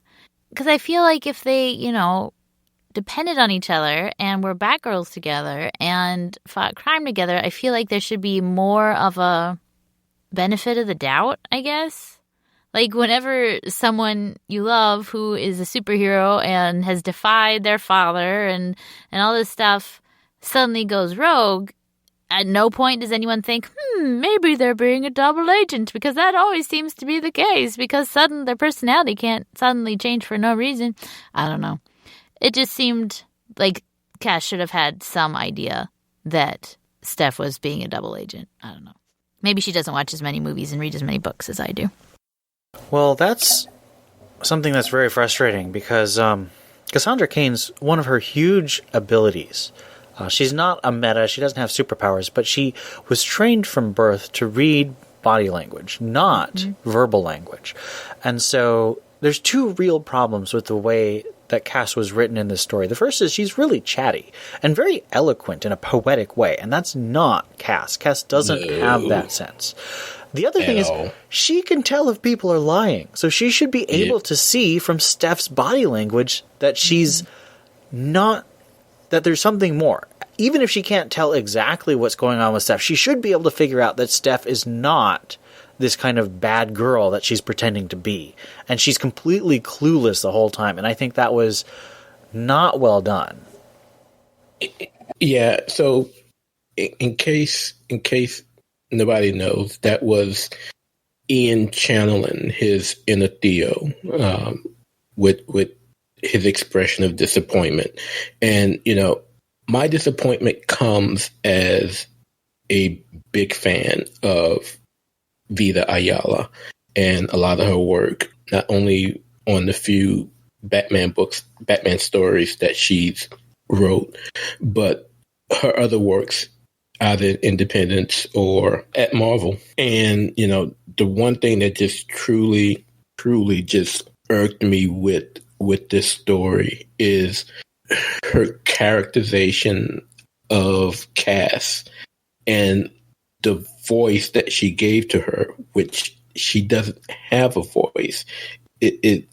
D: Because I feel like if they, depended on each other and were Batgirls together and fought crime together, I feel like there should be more of a benefit of the doubt, I guess. Like, whenever someone you love who is a superhero and has defied their father and all this stuff suddenly goes rogue, at no point does anyone think, maybe they're being a double agent, because that always seems to be the case, because their personality can't suddenly change for no reason. I don't know. It just seemed like Cass should have had some idea that Steph was being a double agent. I don't know. Maybe she doesn't watch as many movies and read as many books as I do.
C: Well, that's something that's very frustrating because Cassandra Cain's one of her huge abilities. She's not a meta, she doesn't have superpowers, but she was trained from birth to read body language, not verbal language. And so there's two real problems with the way that Cass was written in this story. The first is she's really chatty and very eloquent in a poetic way, and that's not Cass. Cass doesn't have that sense. The other thing is she can tell if people are lying, so she should be able to see from Steph's body language that she's not, that there's something more. Even if she can't tell exactly what's going on with Steph, she should be able to figure out that Steph is not this kind of bad girl that she's pretending to be. And she's completely clueless the whole time. And I think that was not well done.
E: Yeah, so in case nobody knows, that was Ian channeling his inner Theo with his expression of disappointment. And, my disappointment comes as a big fan of Vita Ayala and a lot of her work, not only on the few Batman stories that she's wrote, but her other works either in Independence or at Marvel. And, the one thing that just truly just irked me with this story is her characterization of Cass and the voice that she gave to her, which she doesn't have a voice. It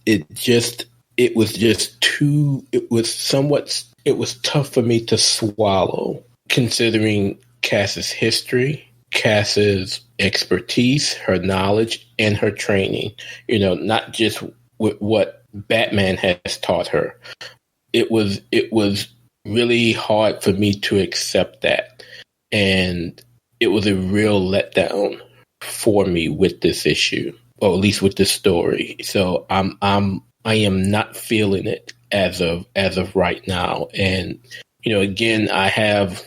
E: was tough for me to swallow, considering Cass's history, Cass's expertise, her knowledge, and her training, not just with what Batman has taught her. It was really hard for me to accept that. And it was a real letdown for me with this issue, or at least with this story. So I am not feeling it as of right now. And, again, I have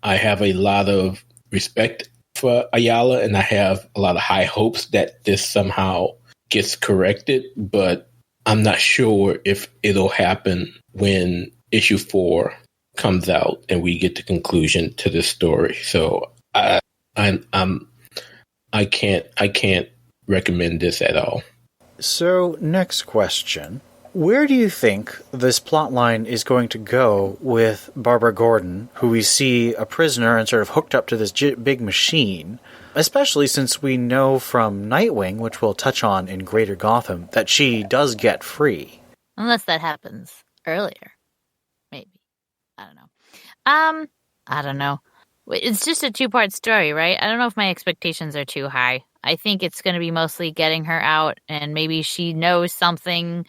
E: a lot of respect for Ayala, and I have a lot of high hopes that this somehow gets corrected, but I'm not sure if it'll happen when issue 4 comes out and we get the conclusion to this story. So I can't recommend this at all.
C: So next question. Where do you think this plotline is going to go with Barbara Gordon, who we see a prisoner and sort of hooked up to this big machine, especially since we know from Nightwing, which we'll touch on in Greater Gotham, that she does get free?
D: Unless that happens earlier. Maybe. I don't know. It's just a 2-part story, right? I don't know if my expectations are too high. I think it's going to be mostly getting her out, and maybe she knows something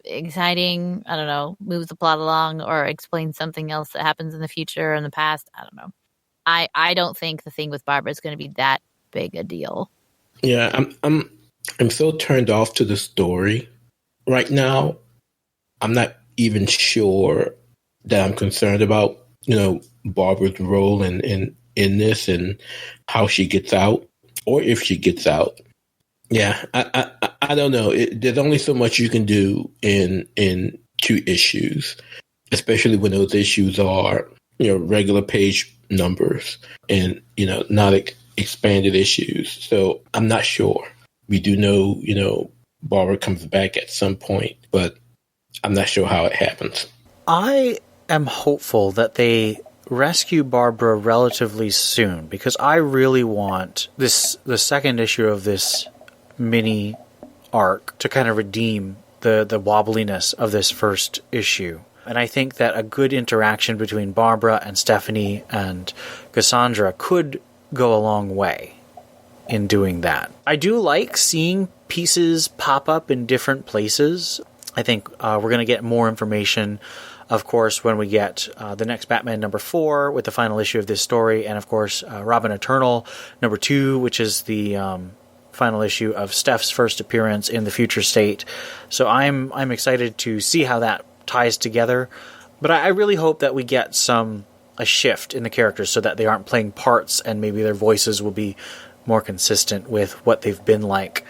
D: exciting, I don't know, moves the plot along or explains something else that happens in the future or in the past. I don't know. I don't think the thing with Barbara is going to be that big a deal.
E: Yeah, I'm so turned off to the story right now. I'm not even sure that I'm concerned about, Barbara's role in this and how she gets out, or if she gets out. Yeah, I don't know. There's only so much you can do in 2 issues, especially when those issues are, regular page numbers and, not expanded issues. So I'm not sure. We do know, Barbara comes back at some point, but I'm not sure how it happens.
C: I am hopeful that they rescue Barbara relatively soon, because I really want the second issue of this mini arc to kind of redeem the wobbliness of this first issue. And I think that a good interaction between Barbara and Stephanie and Cassandra could go a long way in doing that. I do like seeing pieces pop up in different places. I think we're going to get more information, of course, when we get the next Batman #4 with the final issue of this story, and of course Robin Eternal #2, which is the final issue of Steph's first appearance in the future state. So I'm excited to see how that ties together. But I really hope that we get a shift in the characters so that they aren't playing parts, and maybe their voices will be more consistent with what they've been like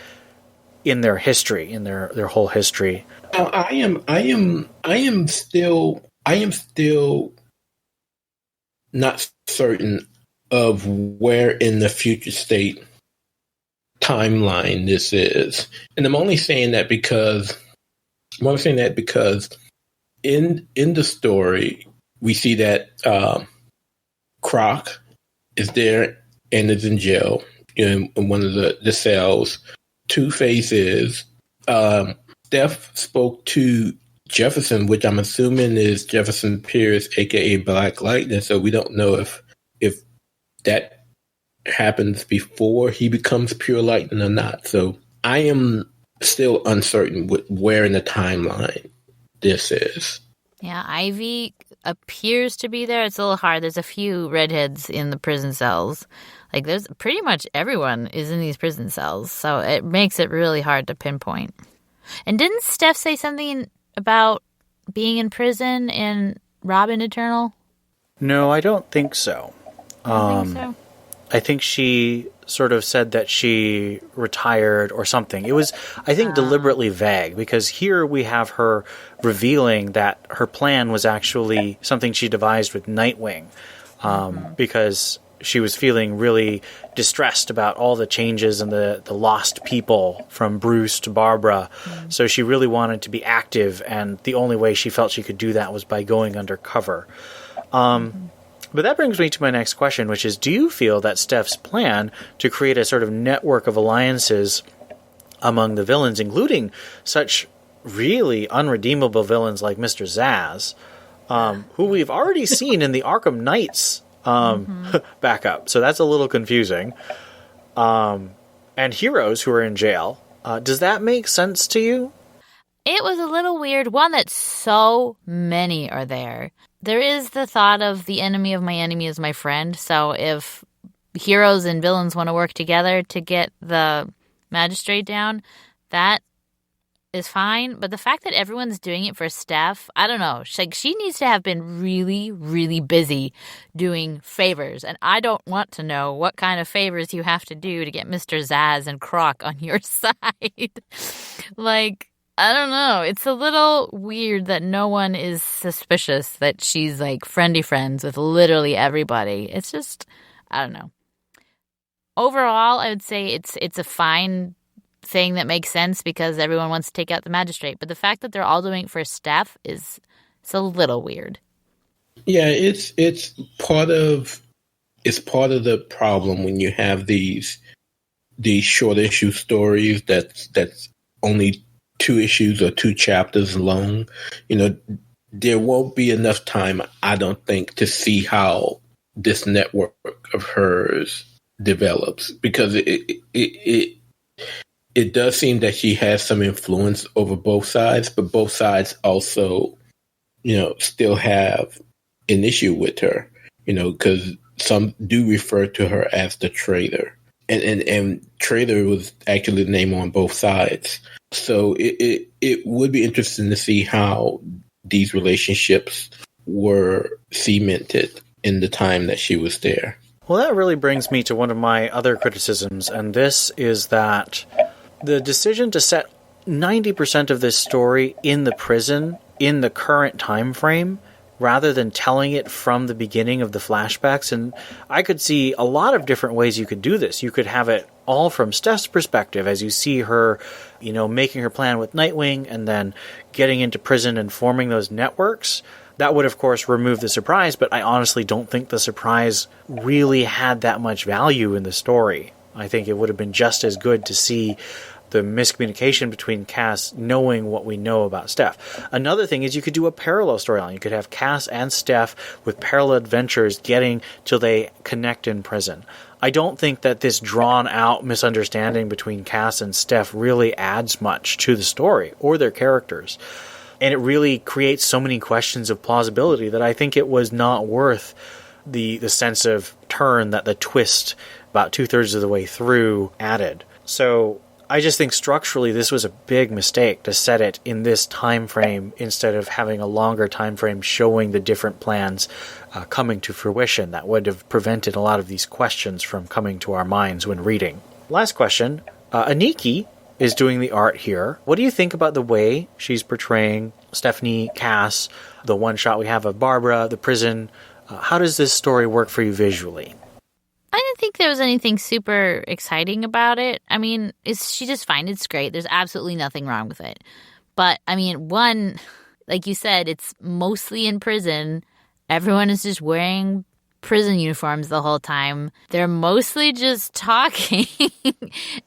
C: in their history, in their whole history.
E: I am still not certain of where in the future state timeline this is, and I'm only saying that because in the story we see that Croc is there and is in jail in one of the cells. Two-Face is. Steph spoke to Jefferson, which I'm assuming is Jefferson Pierce, aka Black Lightning. So we don't know if that happens before he becomes Pure Lightning or not. So I am still uncertain with where in the timeline this is.
D: Yeah, Ivy appears to be there. It's a little hard. There's a few redheads in the prison cells. Like, there's pretty much everyone is in these prison cells. So it makes it really hard to pinpoint. And didn't Steph say something about being in prison in Robin Eternal?
C: No, I don't think so. I think she sort of said that she retired or something. It was, I think, deliberately vague, because here we have her revealing that her plan was actually something she devised with Nightwing, because she was feeling really distressed about all the changes and the lost people from Bruce to Barbara. So she really wanted to be active, and the only way she felt she could do that was by going undercover. But that brings me to my next question, which is, do you feel that Steph's plan to create a sort of network of alliances among the villains, including such really unredeemable villains like Mr. Zsasz, who we've already seen in the Arkham Knights backup, so that's a little confusing, and heroes who are in jail, does that make sense to you?
D: It was a little weird. One, that so many are there. There is the thought of the enemy of my enemy is my friend. So if heroes and villains want to work together to get the magistrate down, that is fine. But the fact that everyone's doing it for Steph, I don't know. She needs to have been really, really busy doing favors. And I don't want to know what kind of favors you have to do to get Mr. Zsasz and Croc on your side. Like, I don't know. It's a little weird that no one is suspicious that she's like friendly friends with literally everybody. It's just, I don't know. Overall, I would say it's a fine thing that makes sense because everyone wants to take out the magistrate. But the fact that they're all doing it for Steph it's a little weird.
E: Yeah, it's part of the problem when you have these short issue stories that's only 2 issues or 2 chapters long. There won't be enough time, I don't think, to see how this network of hers develops, because it does seem that she has some influence over both sides, but both sides also, still have an issue with her, because some do refer to her as the traitor. And traitor was actually the name on both sides. So it would be interesting to see how these relationships were cemented in the time that she was there.
C: Well, that really brings me to one of my other criticisms, and this is that the decision to set 90% of this story in the prison in the current time frame rather than telling it from the beginning of the flashbacks. And I could see a lot of different ways you could do this. You could have it all from Steph's perspective as you see her, making her plan with Nightwing and then getting into prison and forming those networks. That would, of course, remove the surprise, but I honestly don't think the surprise really had that much value in the story. I think it would have been just as good to see the miscommunication between Cass knowing what we know about Steph. Another thing is you could do a parallel storyline. You could have Cass and Steph with parallel adventures getting till they connect in prison. I don't think that this drawn-out misunderstanding between Cass and Steph really adds much to the story or their characters. And it really creates so many questions of plausibility that I think it was not worth the sense of turn that the twist about 2/3 of the way through added. So I just think structurally this was a big mistake to set it in this time frame instead of having a longer time frame showing the different plans coming to fruition. That would have prevented a lot of these questions from coming to our minds when reading. Last question. Aniki is doing the art here. What do you think about the way she's portraying Stephanie, Cass, the one shot we have of Barbara, the prison? How does this story work for you visually?
D: I didn't think there was anything super exciting about it. I mean, she just fine. It's great. There's absolutely nothing wrong with it. But, I mean, one, like you said, it's mostly in prison. Everyone is just wearing prison uniforms the whole time. They're mostly just talking.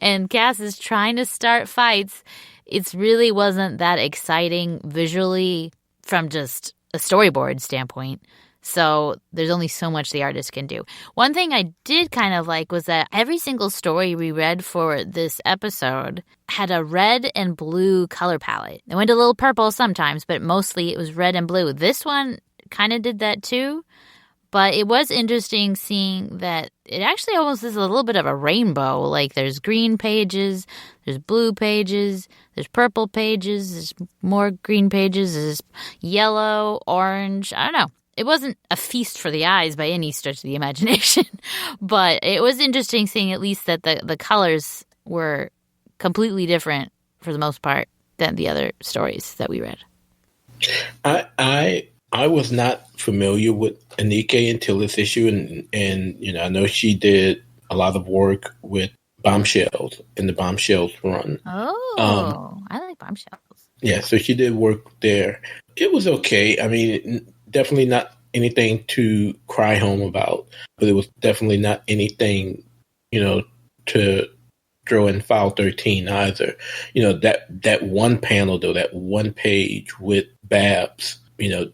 D: And Cass is trying to start fights. It really wasn't that exciting visually from just a storyboard standpoint. So there's only so much the artist can do. One thing I did kind of like was that every single story we read for this episode had a red and blue color palette. It went a little purple sometimes, but mostly it was red and blue. This one kind of did that too. But it was interesting seeing that it actually almost is a little bit of a rainbow. Like there's green pages, there's blue pages, there's purple pages, there's more green pages, there's yellow, orange. I don't know. It wasn't a feast for the eyes by any stretch of the imagination, but it was interesting seeing at least that the colors were completely different for the most part than the other stories that we read.
E: I was not familiar with Anike until this issue, and I know she did a lot of work with Bombshells in the Bombshells run.
D: Oh, I like Bombshells.
E: Yeah, so she did work there. It was okay. I mean, definitely not anything to cry home about, but it was definitely not anything, to throw in file 13 either. That one panel though, that one page with Babs,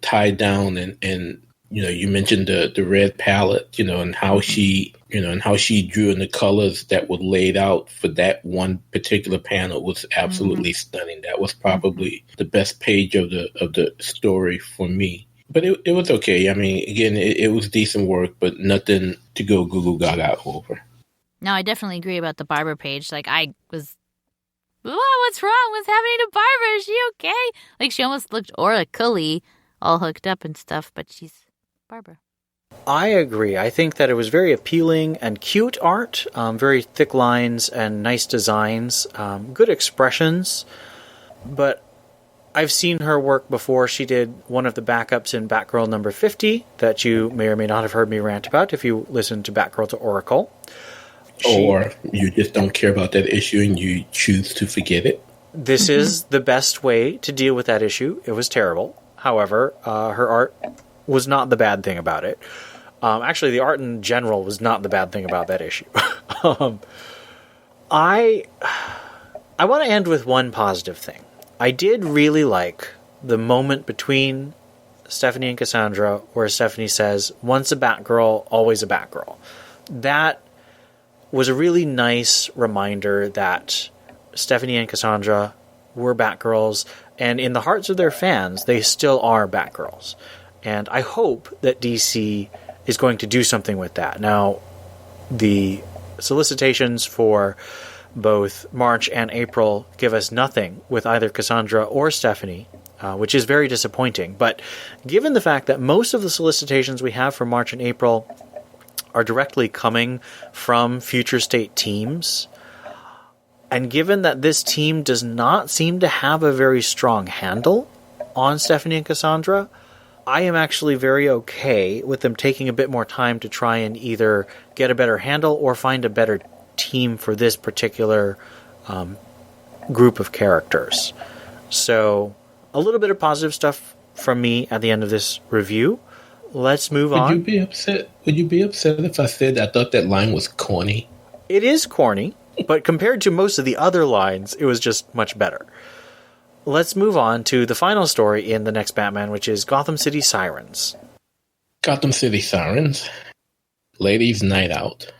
E: tied down and you mentioned the red palette, and how she, and how she drew in the colors that were laid out for that one particular panel was absolutely stunning. That was probably the best page of the story for me. But it was okay. I mean, again, it was decent work, but nothing to go Google Gaga over.
D: No, I definitely agree about the Barbara page. Like, I was, what's wrong? What's happening to Barbara? Is she okay? Like, she almost looked oracally all hooked up and stuff, but she's Barbara.
C: I agree. I think that it was very appealing and cute art, very thick lines and nice designs, good expressions, but I've seen her work before. She did one of the backups in Batgirl number 50 that you may or may not have heard me rant about if you listen to Batgirl to Oracle.
E: Or you just don't care about that issue and you choose to forget it.
C: This is the best way to deal with that issue. It was terrible. However, her art was not the bad thing about it. Actually, the art in general was not the bad thing about that issue. I want to end with one positive thing. I did really like the moment between Stephanie and Cassandra where Stephanie says, once a Batgirl, always a Batgirl. That was a really nice reminder that Stephanie and Cassandra were Batgirls, and in the hearts of their fans, they still are Batgirls. And I hope that DC is going to do something with that. Now, the solicitations for both March and April give us nothing with either Cassandra or Stephanie, which is very disappointing. But given the fact that most of the solicitations we have for March and April are directly coming from Future State teams, and given that this team does not seem to have a very strong handle on Stephanie and Cassandra. I am actually very okay with them taking a bit more time to try and either get a better handle or find a better team for this particular group of characters. So, a little bit of positive stuff from me at the end of this review. Let's move on.
E: Would you be upset? Would you be upset if I said I thought that line was corny?
C: It is corny, but compared to most of the other lines, it was just much better. Let's move on to the final story in the next Batman, which is Gotham City Sirens.
E: Gotham City Sirens, Ladies' Night Out.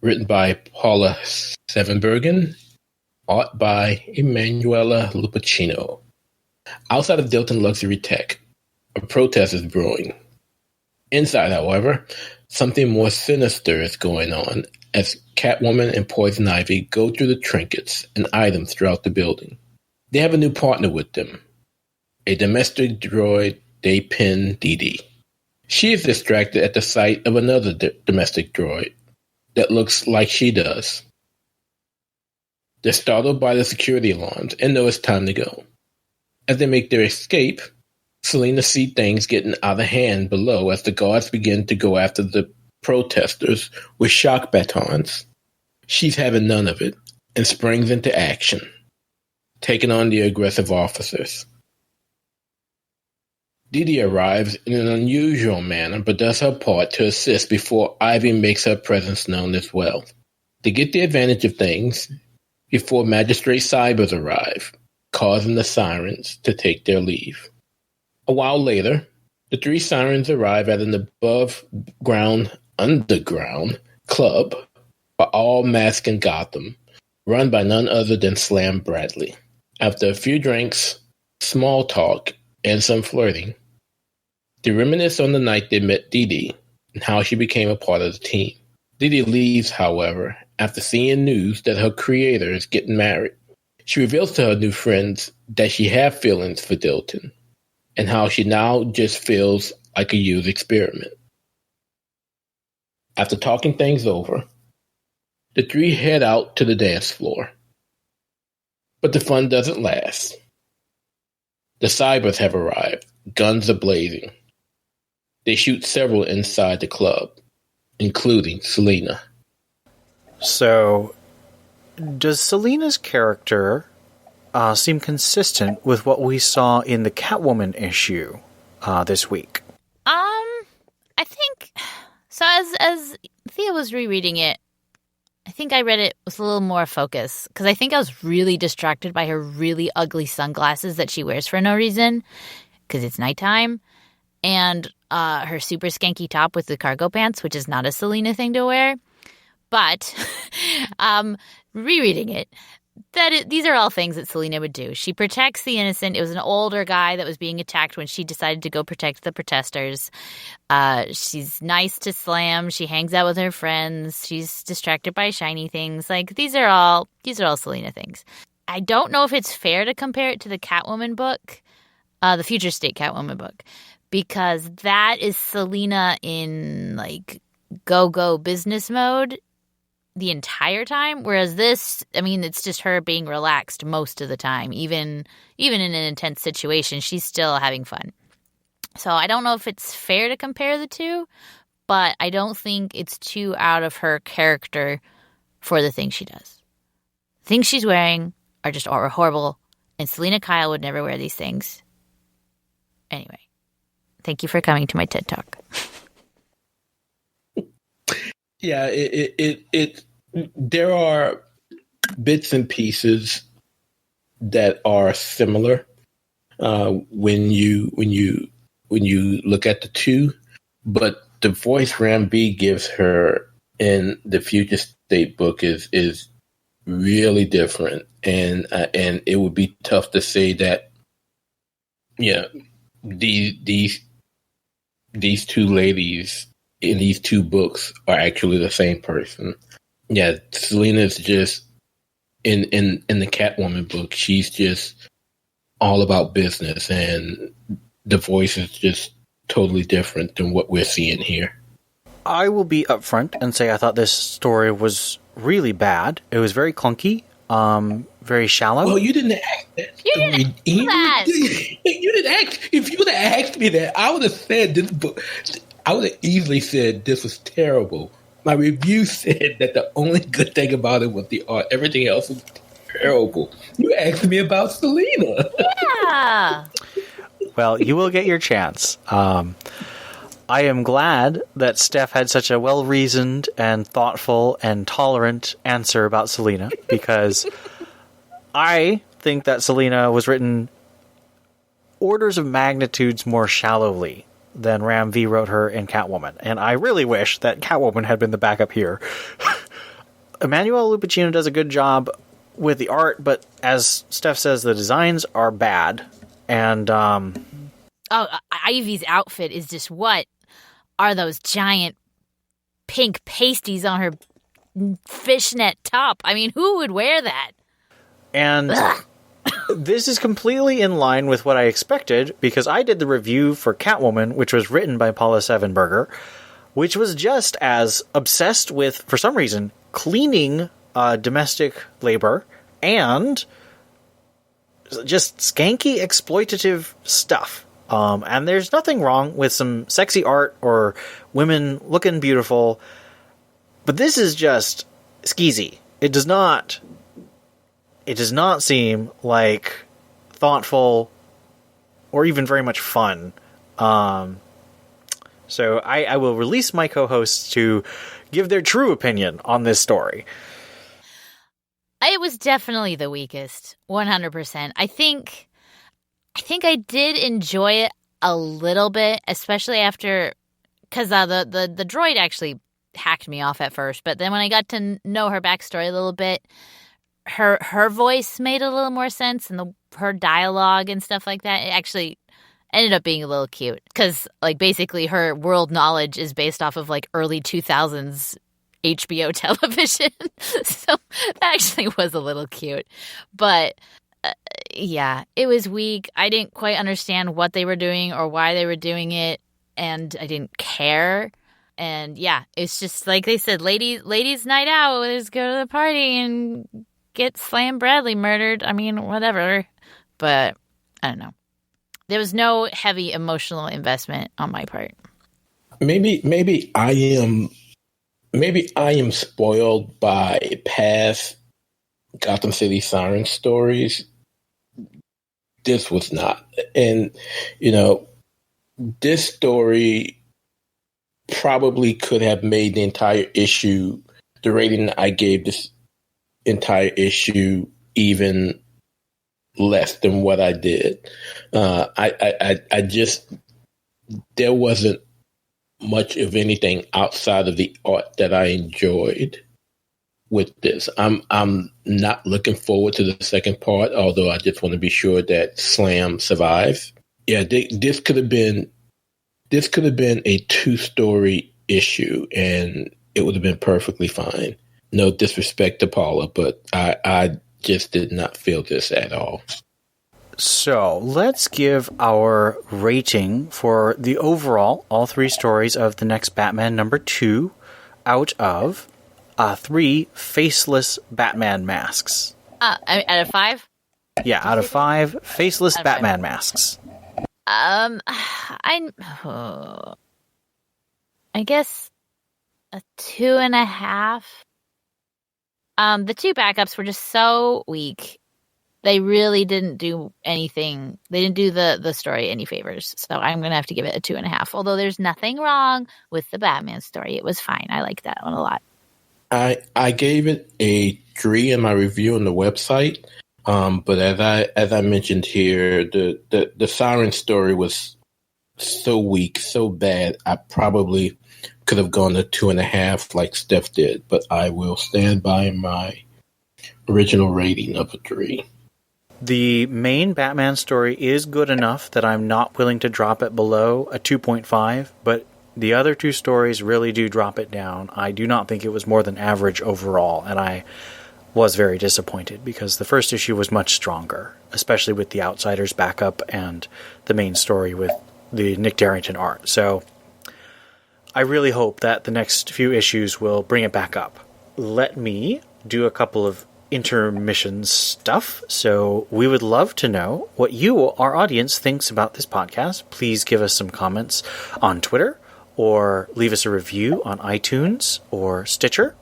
E: Written by Paula Sevenbergen. Art by Emanuela Lupacchino. Outside of Dilton Luxury Tech, a protest is brewing. Inside, however, something more sinister is going on as Catwoman and Poison Ivy go through the trinkets and items throughout the building. They have a new partner with them, a domestic droid they pin Dee Dee. She is distracted at the sight of another domestic droid that looks like she does. They're startled by the security alarms and know it's time to go. As they make their escape, Selina sees things getting out of hand below as the guards begin to go after the protesters with shock batons. She's having none of it and springs into action, taking on the aggressive officers. Dee Dee arrives in an unusual manner but does her part to assist before Ivy makes her presence known as well. They get the advantage of things before Magistrate Cybers arrive, causing the Sirens to take their leave. A while later, the three Sirens arrive at an above-ground, underground club for all masks in Gotham, run by none other than Slam Bradley. After a few drinks, small talk, and some flirting, they reminisce on the night they met Dee Dee and how she became a part of the team. Dee Dee leaves, however, after seeing news that her creator is getting married. She reveals to her new friends that she has feelings for Dilton and how she now just feels like a used experiment. After talking things over, the three head out to the dance floor. But the fun doesn't last. The Cybers have arrived, guns are blazing. They shoot several inside the club, including Selina.
C: So, does Selina's character seem consistent with what we saw in the Catwoman issue this week?
D: I think so. As Thea was rereading it, I think I read it with a little more focus because I think I was really distracted by her really ugly sunglasses that she wears for no reason because it's nighttime, and her super skanky top with the cargo pants, which is not a Selina thing to wear. But rereading it, these are all things that Selina would do. She protects the innocent. It was an older guy that was being attacked when she decided to go protect the protesters. She's nice to Slam. She hangs out with her friends. She's distracted by shiny things. Like these are all Selina things. I don't know if it's fair to compare it to the Catwoman book, the Future State Catwoman book, because that is Selina in like go business mode the entire time, whereas this, I mean, it's just her being relaxed most of the time. Even in an intense situation, she's still having fun. So I don't know if it's fair to compare the two, but I don't think it's too out of her character for the things she does. The things she's wearing are just horrible, and Selina Kyle would never wear these things. Anyway, thank you for coming to my TED Talk.
E: Yeah, there are bits and pieces that are similar when you look at the two, but the voice Ram B gives her in the Future State book is really different, and it would be tough to say that these two ladies in these two books are actually the same person. Yeah, Selina's just in the Catwoman book, she's just all about business, and the voice is just totally different than what we're seeing here.
C: I will be upfront and say I thought this story was really bad. It was very clunky, very shallow.
E: Well, you didn't ask that.
D: You didn't ask that.
E: You didn't ask. If you would have asked me that, I would have said this book. I would have easily said this was terrible. My review said that the only good thing about it was the art. Everything else was terrible. You asked me about Selena.
D: Yeah.
C: Well, you will get your chance. I am glad that Steph had such a well-reasoned and thoughtful and tolerant answer about Selena, because I think that Selena was written orders of magnitudes more shallowly than Ram V wrote her in Catwoman, and I really wish that Catwoman had been the backup here. Emmanuel Lupacchino does a good job with the art, but as Steph says, the designs are bad, and
D: Ivy's outfit is just, what are those giant pink pasties on her fishnet top? I mean, who would wear that?
C: And this is completely in line with what I expected, because I did the review for Catwoman, which was written by Paula Sevenberger, which was just as obsessed with, for some reason, cleaning domestic labor and just skanky exploitative stuff. And there's nothing wrong with some sexy art or women looking beautiful, but this is just skeezy. It does not seem like thoughtful or even very much fun. So I will release my co-hosts to give their true opinion on this story.
D: It was definitely the weakest, 100%. I think I did enjoy it a little bit, especially after, because the droid actually hacked me off at first, but then when I got to know her backstory a little bit, her voice made a little more sense, and her dialogue and stuff like that, it actually ended up being a little cute, because like basically her world knowledge is based off of like early 2000s HBO television. So that actually was a little cute. But yeah, it was weak. I didn't quite understand what they were doing or why they were doing it, and I didn't care. And yeah, it's just like they said, ladies night out, let's go to the party and get Slam Bradley murdered. I mean, whatever. But I don't know. There was no heavy emotional investment on my part.
E: Maybe I am spoiled by past Gotham City Siren stories. This was not. And, this story probably could have made the entire issue, the rating I gave this entire issue, even less than what I did. I just, there wasn't much of anything outside of the art that I enjoyed with this. I'm not looking forward to the second part, although I just want to be sure that Slam survives. Yeah, this could have been a 2-story issue, and it would have been perfectly fine. No disrespect to Paula, but I just did not feel this at all.
C: So let's give our rating for the overall, all 3 stories of The Next Batman #2 out of 3 faceless Batman masks.
D: Out of 5?
C: Yeah, out of 5 faceless
D: Out of
C: Batman
D: 5.
C: masks.
D: I guess a 2.5. The 2 backups were just so weak. They really didn't do anything. They didn't do the story any favors. So I'm going to have to give it a 2.5. Although there's nothing wrong with the Batman story. It was fine. I liked that one a lot.
E: I gave it a 3 in my review on the website. But as I mentioned here, the Siren story was so weak, so bad, I probably could have gone to 2.5 like Steph did. But I will stand by my original rating of a 3.
C: The main Batman story is good enough that I'm not willing to drop it below a 2.5, but the other 2 stories really do drop it down. I do not think it was more than average overall, and I was very disappointed because the first issue was much stronger, especially with the Outsiders backup and the main story with the Nick Darrington art. So I really hope that the next few issues will bring it back up. Let me do a couple of intermission stuff. So we would love to know what you, our audience, thinks about this podcast. Please give us some comments on Twitter or leave us a review on iTunes or Stitcher.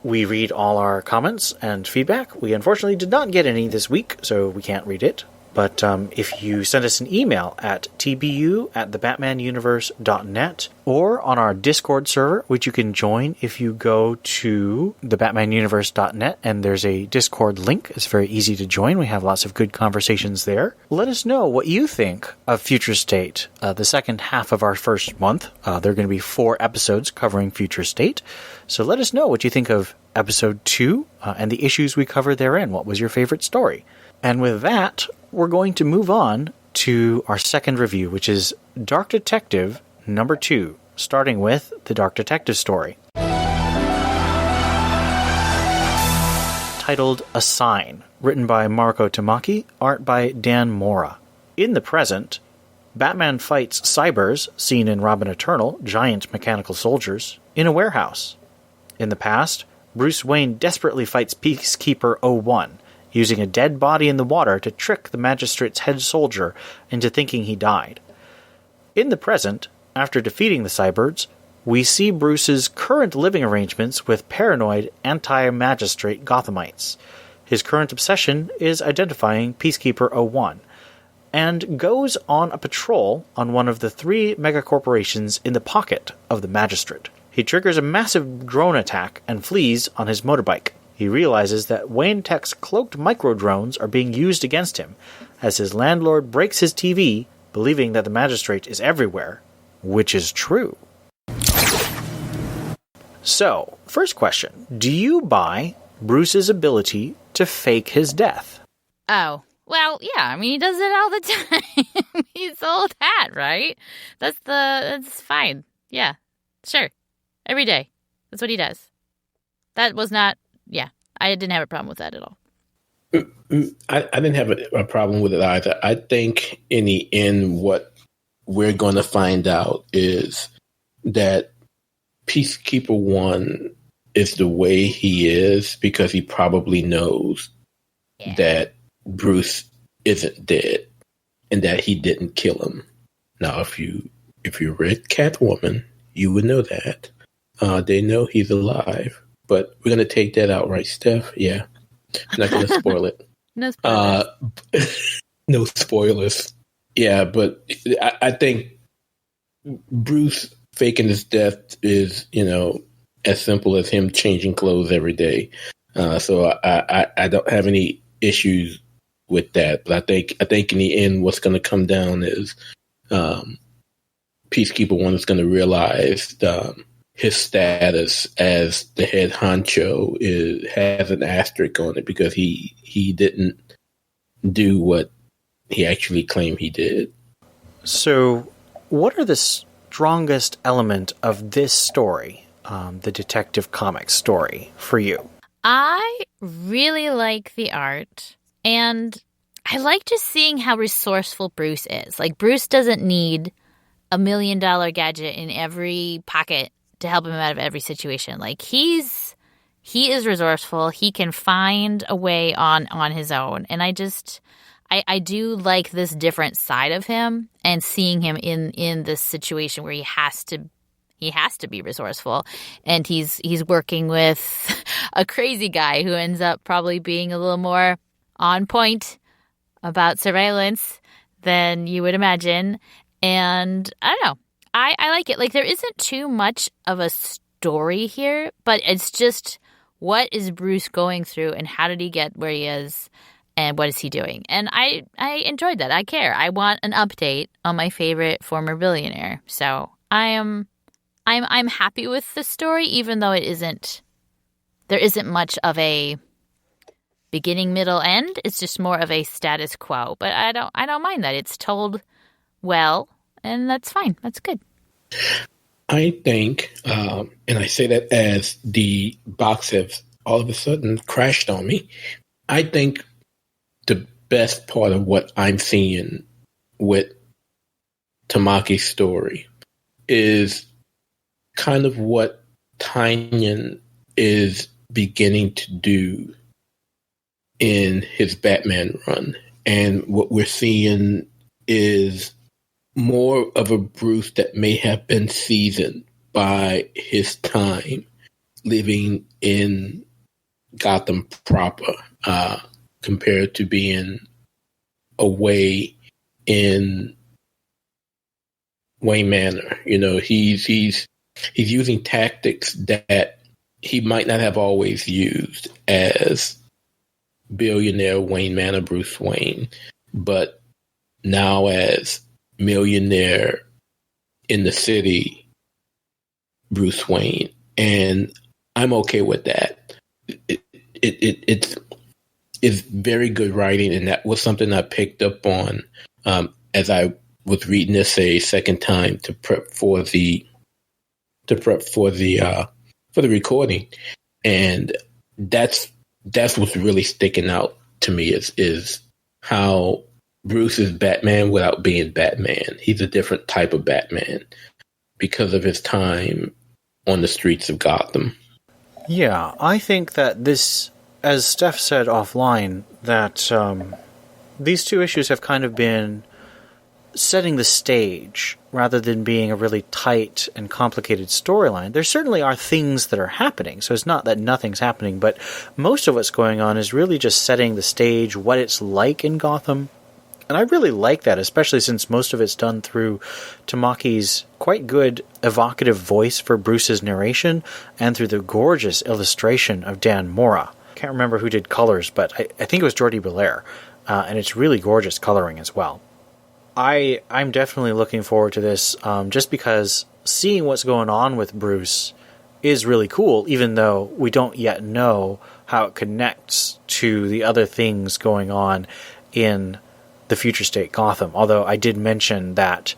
C: We read all our comments and feedback. We unfortunately did not get any this week, so we can't read it. But if you send us an email at tbu@thebatmanuniverse.net or on our Discord server, which you can join if you go to thebatmanuniverse.net, and there's a Discord link. It's very easy to join. We have lots of good conversations there. Let us know what you think of Future State, the second half of our first month. There are going to be 4 episodes covering Future State. So let us know what you think of episode 2 and the issues we cover therein. What was your favorite story? And with that, we're going to move on to our second review, which is Dark Detective number 2, starting with the Dark Detective story. Titled A Sign, written by Marco Tamaki, art by Dan Mora. In the present, Batman fights cybers, seen in Robin Eternal, giant mechanical soldiers, in a warehouse. In the past, Bruce Wayne desperately fights Peacekeeper 01, using a dead body in the water to trick the magistrate's head soldier into thinking he died. In the present, after defeating the cybers, we see Bruce's current living arrangements with paranoid anti-magistrate Gothamites. His current obsession is identifying Peacekeeper 01, and goes on a patrol on one of the 3 megacorporations in the pocket of the magistrate. He triggers a massive drone attack and flees on his motorbike. He realizes that Wayne Tech's cloaked micro-drones are being used against him, as his landlord breaks his TV, believing that the magistrate is everywhere, which is true. So, first question. Do you buy Bruce's ability to fake his death?
D: Oh, well, yeah. I mean, he does it all the time. He's old hat, right? That's fine. Yeah, sure. Every day. That's what he does. That was not... Yeah, I didn't have a problem with that at all.
E: I didn't have a problem with it either. I think in the end, what we're going to find out is that Peacekeeper 1 is the way he is because he probably knows that Bruce isn't dead and that he didn't kill him. Now, if you read Catwoman, you would know that. They know he's alive. But we're going to take that out, right, Steph? Yeah. I'm not going to spoil it.
D: No spoilers.
E: No spoilers. Yeah, but I think Bruce faking his death is, as simple as him changing clothes every day. So I don't have any issues with that. But I think in the end, what's going to come down is Peacekeeper 1 is going to realize his status as the head honcho has an asterisk on it because he didn't do what he actually claimed he did.
C: So, what are the strongest element of this story, the Detective Comics story, for you?
D: I really like the art, and I like just seeing how resourceful Bruce is. Like, Bruce doesn't need $1 million gadget in every pocket to help him out of every situation. Like, he is resourceful. He can find a way on his own. And I do like this different side of him, and seeing him in this situation where he has to be resourceful, and he's working with a crazy guy who ends up probably being a little more on point about surveillance than you would imagine. And I don't know. I like it. Like, there isn't too much of a story here, but it's just, what is Bruce going through and how did he get where he is and what is he doing? And I enjoyed that. I care. I want an update on my favorite former billionaire. So I'm happy with the story, even though there isn't much of a beginning, middle, end. It's just more of a status quo. But I don't mind that. It's told well. And that's fine. That's good.
E: I think, and I say that as the box has all of a sudden crashed on me, I think the best part of what I'm seeing with Tamaki's story is kind of what Tynion is beginning to do in his Batman run. And what we're seeing is more of a Bruce that may have been seasoned by his time living in Gotham proper, compared to being away in Wayne Manor. You know, he's using tactics that he might not have always used as billionaire Wayne Manor Bruce Wayne, but now as millionaire in the city Bruce Wayne. And I'm okay with that. It's very good writing, and that was something I picked up on as I was reading this a second time to prep for the recording, and that's what's really sticking out to me is how Bruce is Batman without being Batman. He's a different type of Batman because of his time on the streets of Gotham.
C: Yeah, I think that this, as Steph said offline, that these two issues have kind of been setting the stage rather than being a really tight and complicated storyline. There certainly are things that are happening, so it's not that nothing's happening, but most of what's going on is really just setting the stage, what it's like in Gotham. And I really like that, especially since most of it's done through Tamaki's quite good evocative voice for Bruce's narration and through the gorgeous illustration of Dan Mora. Can't remember who did colors, but I think it was Jordi Belair, and it's really gorgeous coloring as well. I'm definitely looking forward to this, just because seeing what's going on with Bruce is really cool, even though we don't yet know how it connects to the other things going on in the future state Gotham. Although I did mention that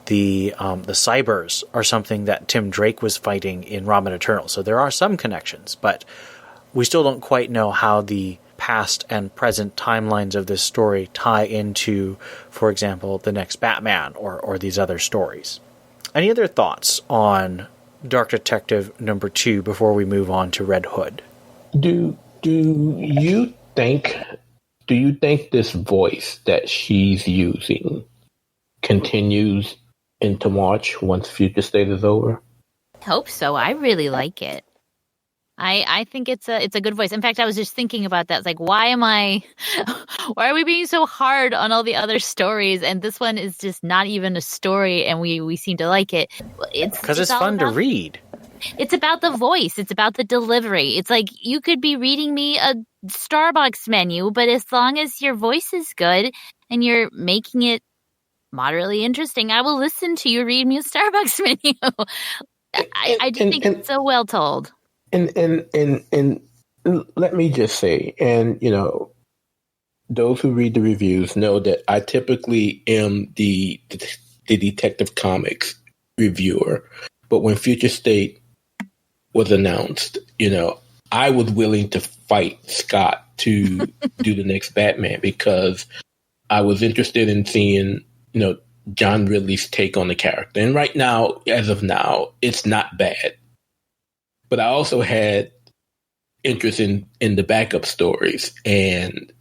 C: the Cybers are something that Tim Drake was fighting in Robin Eternal, so there are some connections, but we still don't quite know how the past and present timelines of this story tie into, for example, the next Batman or these other stories. Any other thoughts on Dark Detective number 2 before we move on to Red Hood?
E: Do you think this voice that she's using continues into March once Future State is over?
D: Hope so. I really like it. I think it's a good voice. In fact, I was just thinking about that. It's like, why are we being so hard on all the other stories? And this one is just not even a story, and we seem to like it.
C: Because it's fun to read.
D: It's about the voice. It's about the delivery. It's like you could be reading me a Starbucks menu, but as long as your voice is good and you're making it moderately interesting, I will listen to you read me a Starbucks menu. I just think it's so well told.
E: And let me just say, and you know, those who read the reviews know that I typically am the Detective Comics reviewer, but when Future State was announced, you know, I was willing to fight Scott to do the next Batman because I was interested in seeing, you know, John Ridley's take on the character. And right now, as of now, it's not bad. But I also had interest in the backup stories, and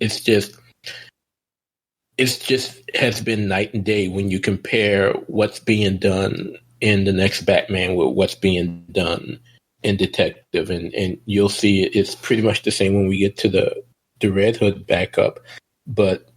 E: it's just has been night and day when you compare what's being done in the next Batman with what's being done in Detective, and you'll see it's pretty much the same when we get to the Red Hood backup. But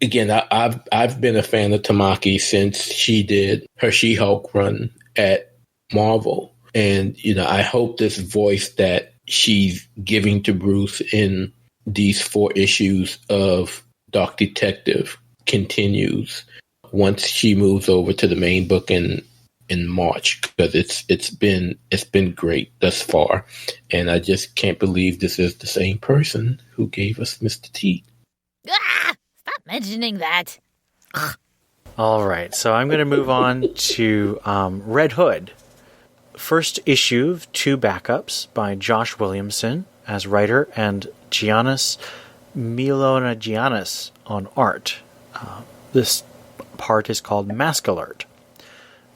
E: again, I've been a fan of Tamaki since she did her She-Hulk run at Marvel, and you know, I hope this voice that she's giving to Bruce in these 4 issues of Dark Detective continues once she moves over to the main book in March, because it's been great thus far, and I just can't believe this is the same person who gave us Mr. T.
D: Stop mentioning that.
C: All right, so I'm going to move on to Red Hood. First issue of 2 backups by Josh Williamson as writer and Giannis Milonagiannis on art. This part is called Mask Alert.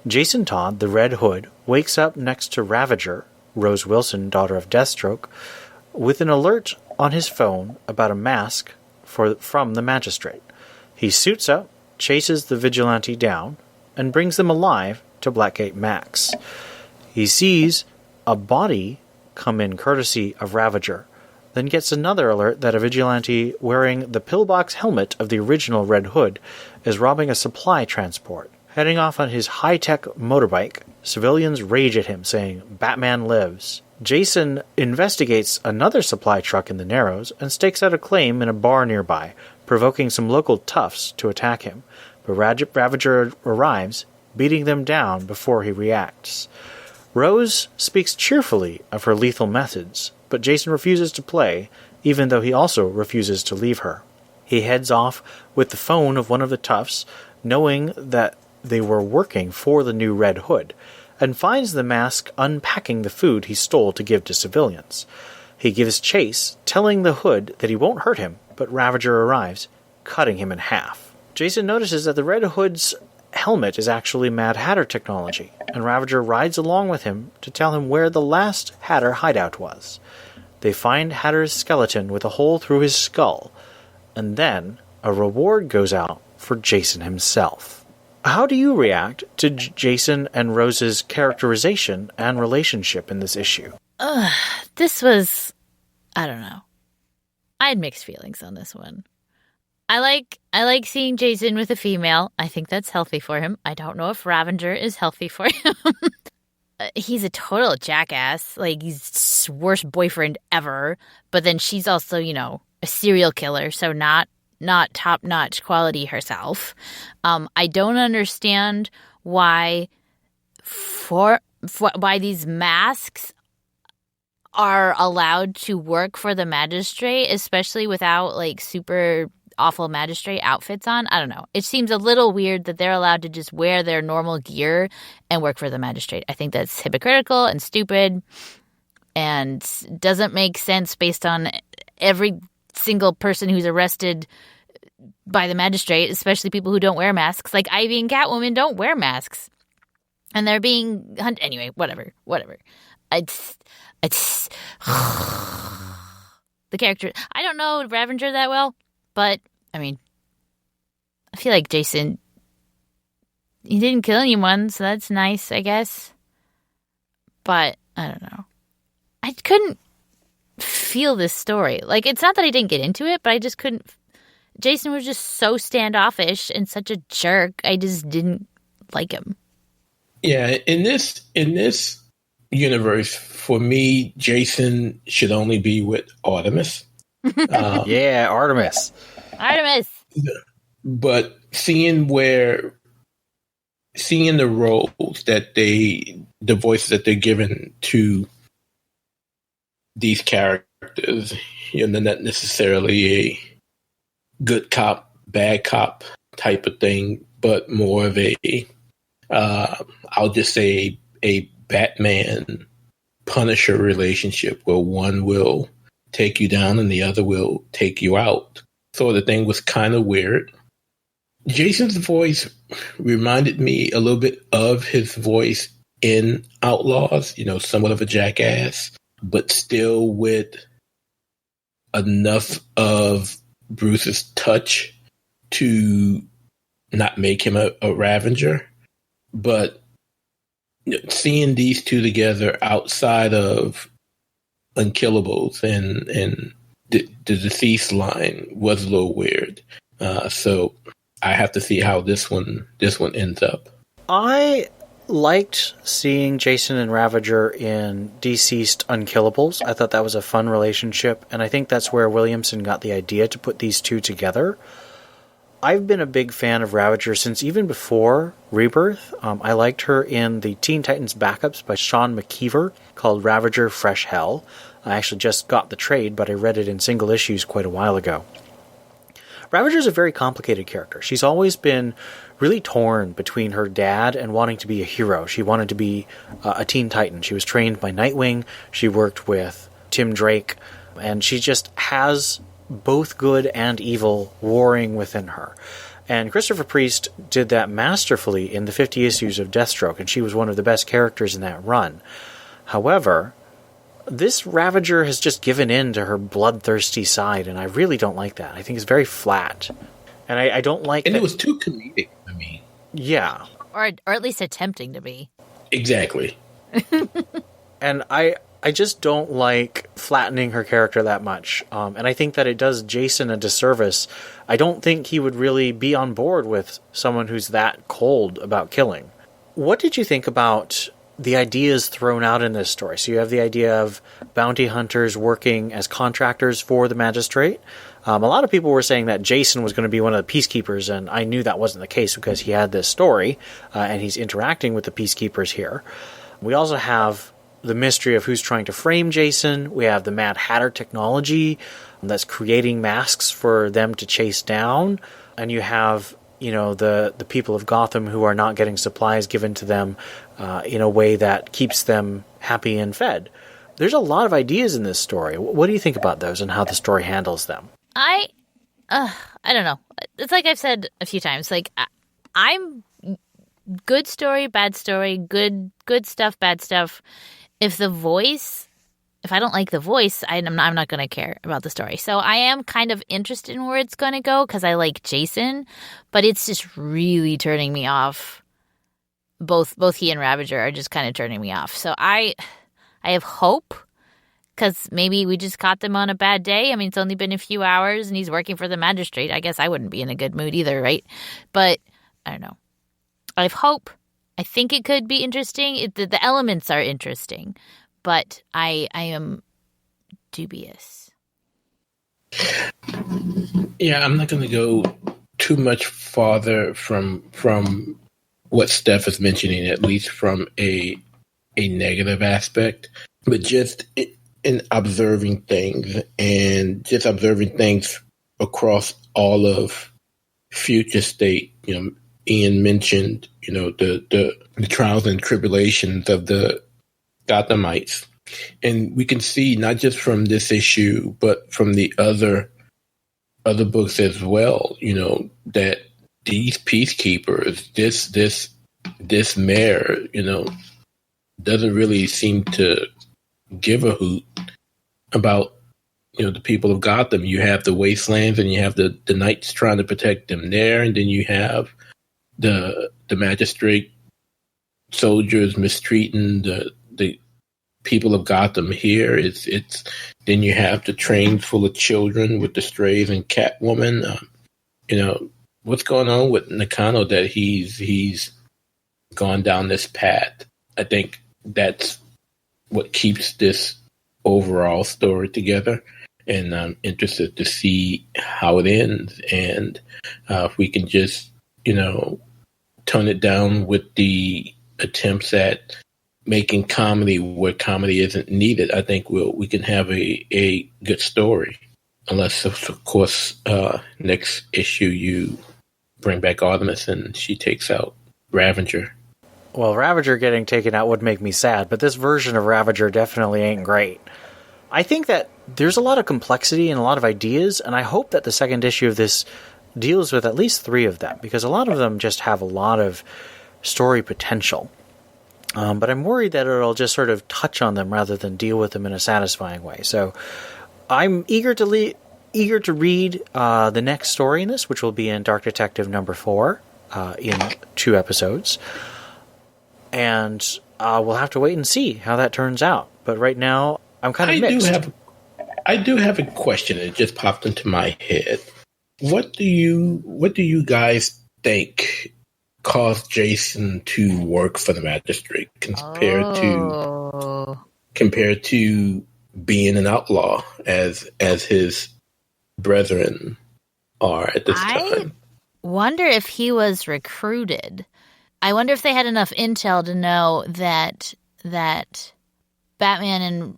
C: Jason Todd, the Red Hood, wakes up next to Ravager, Rose Wilson, daughter of Deathstroke, with an alert on his phone about a mask from the magistrate. He suits up, chases the vigilante down, and brings them alive to Blackgate Max. He sees a body come in courtesy of Ravager, then gets another alert that a vigilante wearing the pillbox helmet of the original Red Hood is robbing a supply transport. Heading off on his high-tech motorbike, civilians rage at him, saying, "Batman lives." Jason investigates another supply truck in the Narrows and stakes out a claim in a bar nearby, provoking some local toughs to attack him. But Ravager arrives, beating them down before he reacts. Rose speaks cheerfully of her lethal methods, but Jason refuses to play, even though he also refuses to leave her. He heads off with the phone of one of the toughs, knowing that they were working for the new Red Hood, and finds the mask unpacking the food he stole to give to civilians. He gives chase, telling the Hood that he won't hurt him, but Ravager arrives, cutting him in half. Jason notices that the Red Hood's helmet is actually Mad Hatter technology, and Ravager rides along with him to tell him where the last Hatter hideout was. They find Hatter's skeleton with a hole through his skull, and then a reward goes out for Jason himself. How do you react to Jason and Rose's characterization and relationship in this issue?
D: This was, I don't know. I had mixed feelings on this one. I like seeing Jason with a female. I think that's healthy for him. I don't know if Ravager is healthy for him. He's a total jackass. Like, he's the worst boyfriend ever. But then she's also, a serial killer, so not top-notch quality herself. I don't understand why why these masks are allowed to work for the magistrate, especially without, super awful magistrate outfits on. I don't know. It seems a little weird that they're allowed to just wear their normal gear and work for the magistrate. I think that's hypocritical and stupid and doesn't make sense based on every single person who's arrested by the magistrate, especially people who don't wear masks. Like Ivy and Catwoman don't wear masks. And they're being hunted. Anyway, whatever. It's the character. I don't know Ravager that well, but I feel like Jason, he didn't kill anyone, so that's nice, I guess. But I don't know. I couldn't feel this story. Like, it's not that I didn't get into it, but I just couldn't. Jason was just so standoffish and such a jerk. I just didn't like him.
E: Yeah, in this universe, for me, Jason should only be with Artemis.
C: Yeah, Artemis.
E: But seeing the roles that the voices that they're given to these characters, not necessarily a good cop, bad cop type of thing, but more of I'll just say a Batman Punisher relationship where one will take you down and the other will take you out. So the thing was kind of weird. Jason's voice reminded me a little bit of his voice in Outlaws, somewhat of a jackass, but still with enough of Bruce's touch to not make him a Ravager. But seeing these two together outside of Unkillables and the deceased line was a little weird. So I have to see how this one ends up.
C: I liked seeing Jason and Ravager in Deceased Unkillables. I thought that was a fun relationship, and I think that's where Williamson got the idea to put these two together. I've been a big fan of Ravager since even before Rebirth. I liked her in the Teen Titans backups by Sean McKeever called Ravager Fresh Hell. I actually just got the trade, but I read it in single issues quite a while ago. Ravager's a very complicated character. She's always been really torn between her dad and wanting to be a hero. She wanted to be a Teen Titan. She was trained by Nightwing. She worked with Tim Drake, and she just has both good and evil warring within her. And Christopher Priest did that masterfully in the 50 issues of Deathstroke, and she was one of the best characters in that run. However, This Ravager has just given in to her bloodthirsty side, and I really don't like that. I think it's very flat. And I don't like
E: And
C: that.
E: it was too comedic, I mean.
C: Yeah.
D: Or at least attempting to be.
E: Exactly.
C: And I just don't like flattening her character that much. And I think that it does Jason a disservice. I don't think he would really be on board with someone who's that cold about killing. What did you think about the ideas thrown out in this story? So you have the idea of bounty hunters working as contractors for the magistrate. A lot of people were saying that Jason was going to be one of the peacekeepers, and I knew that wasn't the case because he had this story, and he's interacting with the peacekeepers here. We also have the mystery of who's trying to frame Jason. We have the Mad Hatter technology that's creating masks for them to chase down. And you have, the people of Gotham who are not getting supplies given to them in a way that keeps them happy and fed. There's a lot of ideas in this story. What do you think about those and how the story handles them?
D: I don't know. It's like I've said a few times. Like, I'm good story, bad story, good stuff, bad stuff. If I don't like the voice, I'm not going to care about the story. So I am kind of interested in where it's going to go because I like Jason, but it's just really turning me off. Both he and Ravager are just kind of turning me off. So I have hope because maybe we just caught them on a bad day. I mean, it's only been a few hours and he's working for the magistrate. I guess I wouldn't be in a good mood either, right? But I don't know. I have hope. I think it could be interesting. The elements are interesting, but I am dubious.
E: Yeah, I'm not going to go too much farther from what Steph is mentioning, at least from a negative aspect, but just in observing things and just observing things across all of Future State. Ian mentioned, the trials and tribulations of the Gothamites. And we can see not just from this issue, but from the other books as well, that these peacekeepers, this mayor, doesn't really seem to give a hoot about, the people of Gotham. You have the Wastelands and you have the Knights trying to protect them there. And then you have the magistrate soldiers mistreating the people of Gotham here. It's then you have the trains full of children with the strays and Catwoman. What's going on with Nakano that he's gone down this path? I think that's what keeps this overall story together. And I'm interested to see how it ends. And if we can just, tone it down with the attempts at making comedy where comedy isn't needed, I think we can have a good story. Unless, of course, next issue you bring back Artemis and she takes out Ravager.
C: Well, Ravager getting taken out would make me sad, but this version of Ravager definitely ain't great. I think that there's a lot of complexity and a lot of ideas, and I hope that the second issue of this deals with at least 3 of them, because a lot of them just have a lot of story potential. But I'm worried that it'll just sort of touch on them rather than deal with them in a satisfying way. So I'm eager to read the next story in this, which will be in Dark Detective number 4 in 2 episodes. And we'll have to wait and see how that turns out. But right now, I'm kind of mixed.
E: I do have a question that just popped into my head. What do you guys think caused Jason to work for the magistrate compared to being an outlaw as his brethren are at this time?
D: I wonder if he was recruited. I wonder if they had enough intel to know that Batman and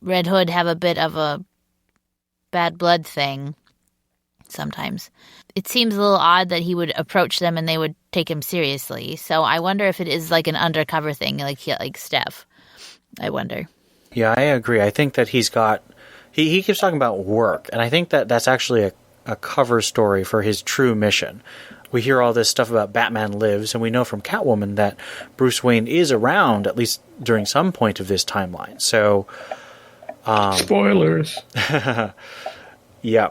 D: Red Hood have a bit of a bad blood thing sometimes. It seems a little odd that he would approach them and they would take him seriously. So I wonder if it is like an undercover thing, like Steph. I wonder. Yeah,
C: I agree. I think that he keeps talking about work, and I think that that's actually a cover story for his true mission. We hear all this stuff about Batman Lives, and we know from Catwoman that Bruce Wayne is around, at least during some point of this timeline. So,
E: spoilers.
C: Yeah.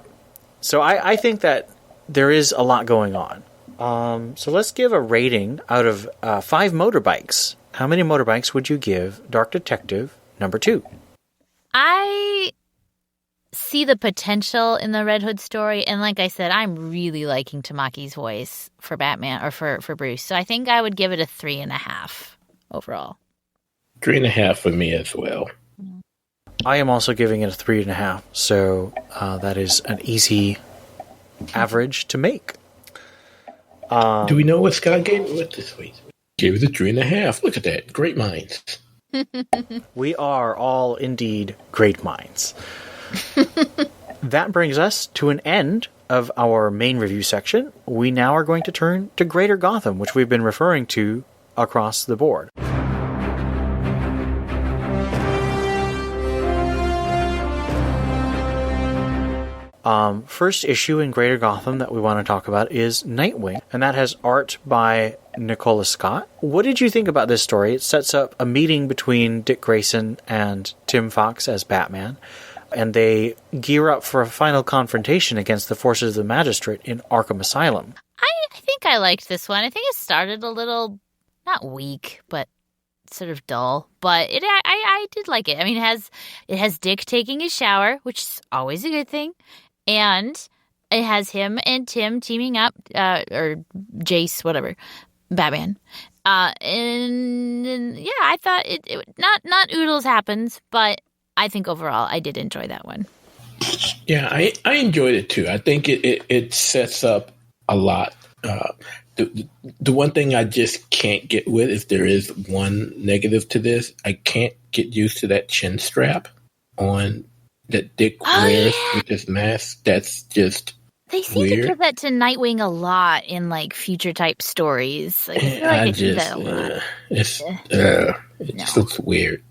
C: So I think that there is a lot going on. So let's give a rating out of 5 motorbikes. How many motorbikes would you give Dark Detective number 2?
D: I see the potential in the Red Hood story, and like I said, I'm really liking Tamaki's voice for Batman, or for Bruce. So I think I would give it a 3.5 overall.
E: 3.5 for me as well.
C: I am also giving it a 3.5. So that is an easy average to make.
E: Do we know what Scott gave it with this week? Gave it a 3.5. Look at that. Great minds.
C: We are all indeed great minds. That brings us to an end of our main review section. We now are going to turn to Greater Gotham, which we've been referring to across the board. First issue in Greater Gotham that we want to talk about is Nightwing, and that has art by Nicola Scott. What did you think about this story? It sets up a meeting between Dick Grayson and Tim Fox as Batman, and they gear up for a final confrontation against the forces of the Magistrate in Arkham Asylum.
D: I think I liked this one. I think it started a little, not weak, but sort of dull. But I did like it. I mean, it has Dick taking his shower, which is always a good thing. And it has him and Tim teaming up, or Jace, whatever, Batman. And yeah, I thought it not oodles happens, but I think overall I did enjoy that one.
E: Yeah, I enjoyed it too. I think it sets up a lot. The one thing I just can't get with, if there is one negative to this, I can't get used to that chin strap on that Dick wears with his mask. That's just
D: they seem
E: weird.
D: to give that to Nightwing a lot in like future type stories. Like, I feel like I do that a lot.
E: It just looks weird.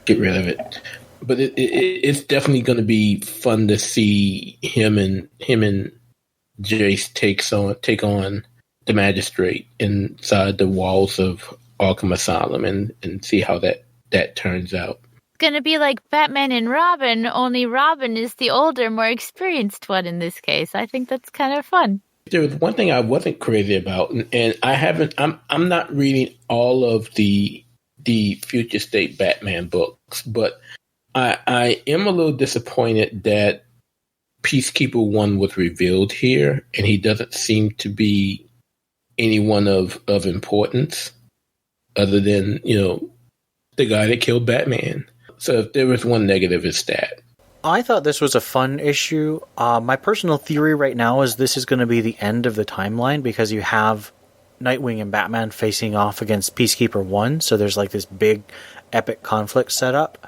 E: Get rid of it. But it's definitely going to be fun to see him and Jace take on the Magistrate inside the walls of Arkham Asylum and see how that turns out.
D: It's going to be like Batman and Robin, only Robin is the older, more experienced one in this case. I think that's kind of fun.
E: There was one thing I wasn't crazy about, and I'm not reading all of the Future State Batman books, but I am a little disappointed that Peacekeeper 1 was revealed here, and he doesn't seem to be anyone of importance other than, the guy that killed Batman. So if there was one negative, it's that.
C: I thought this was a fun issue. My personal theory right now is this is going to be the end of the timeline because you have Nightwing and Batman facing off against Peacekeeper 1, so there's like this big epic conflict set up.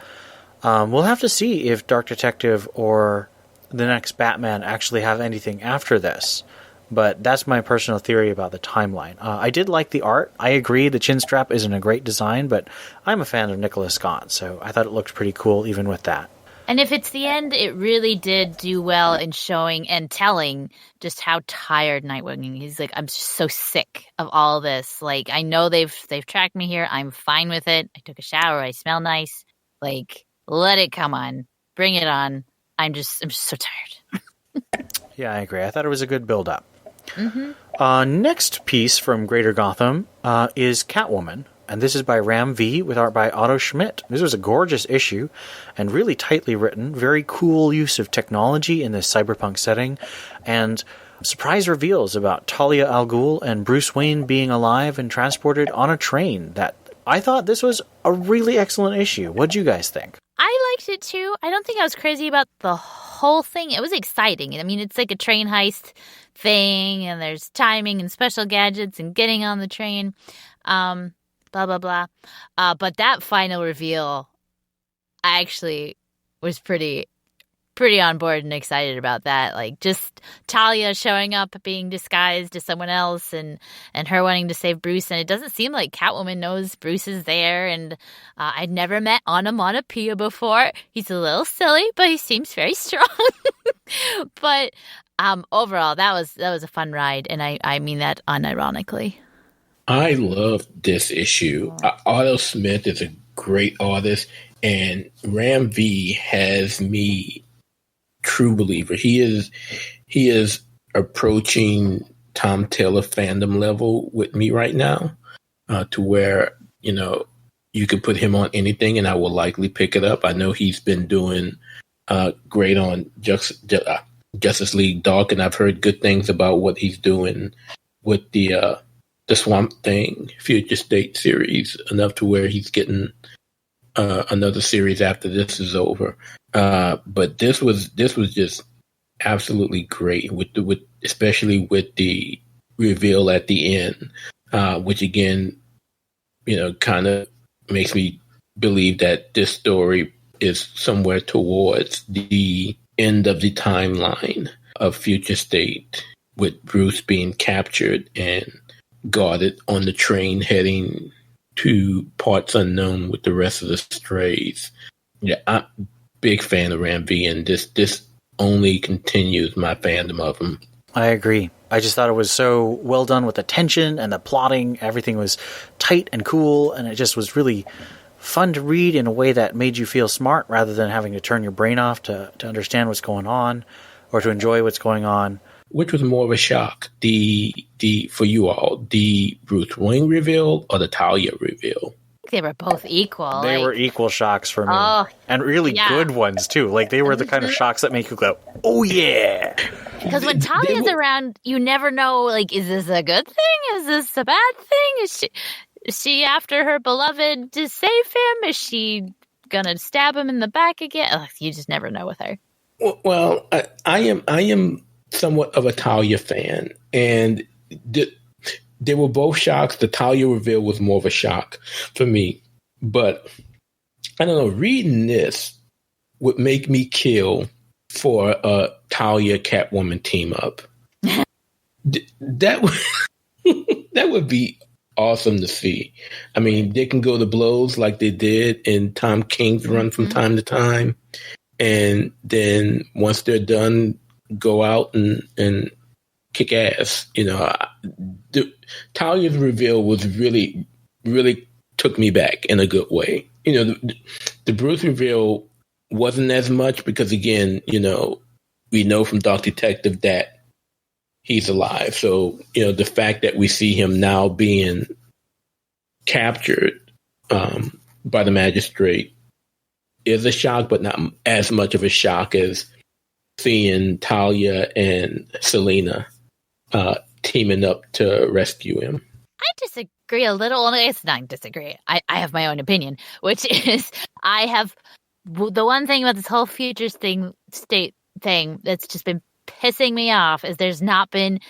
C: We'll have to see if Dark Detective or the next Batman actually have anything after this. But that's my personal theory about the timeline. I did like the art. I agree the chin strap isn't a great design, but I'm a fan of Nicola Scott, so I thought it looked pretty cool even with that.
D: And if it's the end, it really did do well in showing and telling just how tired Nightwing is. He's like, I'm just so sick of all this. Like, I know they've tracked me here. I'm fine with it. I took a shower. I smell nice. Like, let it come on. Bring it on. I'm just so tired.
C: Yeah, I agree. I thought it was a good build-up. Mm-hmm. Next piece from Greater Gotham is Catwoman, and this is by Ram V with art by Otto Schmidt. This was a gorgeous issue and really tightly written. Very cool use of technology in this cyberpunk setting, and surprise reveals about Talia al Ghul and Bruce Wayne being alive and transported on a train. That I thought this was a really excellent issue. What'd you guys think?
D: I liked it too. I don't think I was crazy about the whole thing. It was exciting. I mean, it's like a train heist thing, and there's timing and special gadgets and getting on the train, blah, blah, blah. But that final reveal, I actually was pretty on board and excited about that. Like, just Talia showing up being disguised as someone else and her wanting to save Bruce. And it doesn't seem like Catwoman knows Bruce is there. And I'd never met Onomatopoeia before. He's a little silly, but he seems very strong. But Overall, that was a fun ride, and I mean that unironically.
E: I love this issue. Otto Smith is a great artist, and Ram V has me true believer. He is approaching Tom Taylor fandom level with me right now, to where you could put him on anything, and I will likely pick it up. I know he's been doing great on Justice League Dark, and I've heard good things about what he's doing with the Swamp Thing Future State series, enough to where he's getting another series after this is over. But this was just absolutely great, especially with the reveal at the end, which again, kind of makes me believe that this story is somewhere towards the end of the timeline of Future State, with Bruce being captured and guarded on the train heading to parts unknown with the rest of the Strays. Yeah, I'm a big fan of Ram V, and this only continues my fandom of him.
C: I agree. I just thought it was so well done with the tension and the plotting. Everything was tight and cool, and it just was really fun to read in a way that made you feel smart rather than having to turn your brain off to understand what's going on or to enjoy what's going on.
E: Which was more of a shock, for you all, the Bruce Wayne reveal or the Talia reveal?
D: They were both equal.
C: They were equal shocks for me. And really good ones, too. Like, they were the kind of shocks that make you go, oh, yeah.
D: Because when Talia's around, you never know, like, is this a good thing? Is this a bad thing? Is she after her beloved to save him? Is she going to stab him in the back again? Ugh, you just never know with her.
E: Well, I am somewhat of a Talia fan, and they were both shocks. The Talia reveal was more of a shock for me, but I don't know. Reading this would make me kill for a Talia Catwoman team up. That would be awesome to see. I mean, they can go to blows like they did in Tom King's run from time to time, and then once they're done, go out and kick ass. Talia's reveal was really, really took me back in a good way. The Bruce reveal wasn't as much because, again, we know from Dark Detective that he's alive. So, the fact that we see him now being captured by the magistrate is a shock, but not as much of a shock as seeing Talia and Selena teaming up to rescue him.
D: I disagree a little. It's not disagree. I have my own opinion, which is the one thing about this whole future state thing that's just been pissing me off is there's not been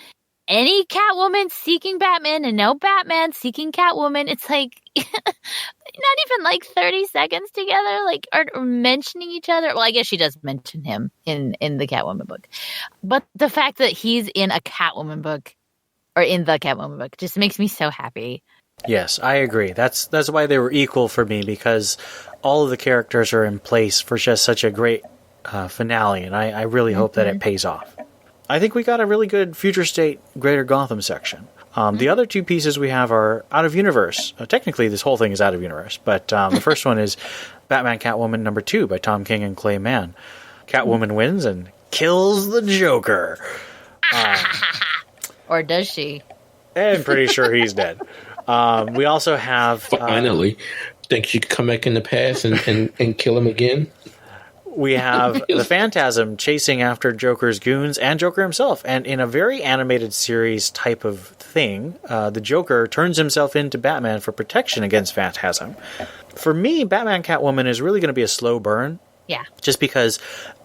D: any Catwoman seeking Batman and no Batman seeking Catwoman. It's like not even like 30 seconds together, like or mentioning each other. Well, I guess she does mention him in the Catwoman book, but the fact that he's in a Catwoman book or in the Catwoman book just makes me so happy.
C: Yes, I agree. That's why they were equal for me, because all of the characters are in place for just such a great finale, and I really hope that it pays off. I think we got a really good Future State Greater Gotham section. The other two pieces we have are out of universe. Technically, this whole thing is out of universe, but the first one is Batman Catwoman number 2 by Tom King and Clay Mann. Catwoman wins and kills the Joker.
D: Or does she?
C: I'm pretty sure he's dead. We also have...
E: Finally. Think she could come back in the past and kill him again?
C: We have the Phantasm chasing after Joker's goons and Joker himself. And in a very animated series type of thing, the Joker turns himself into Batman for protection against Phantasm. For me, Batman Catwoman is really going to be a slow burn.
D: Yeah.
C: Just because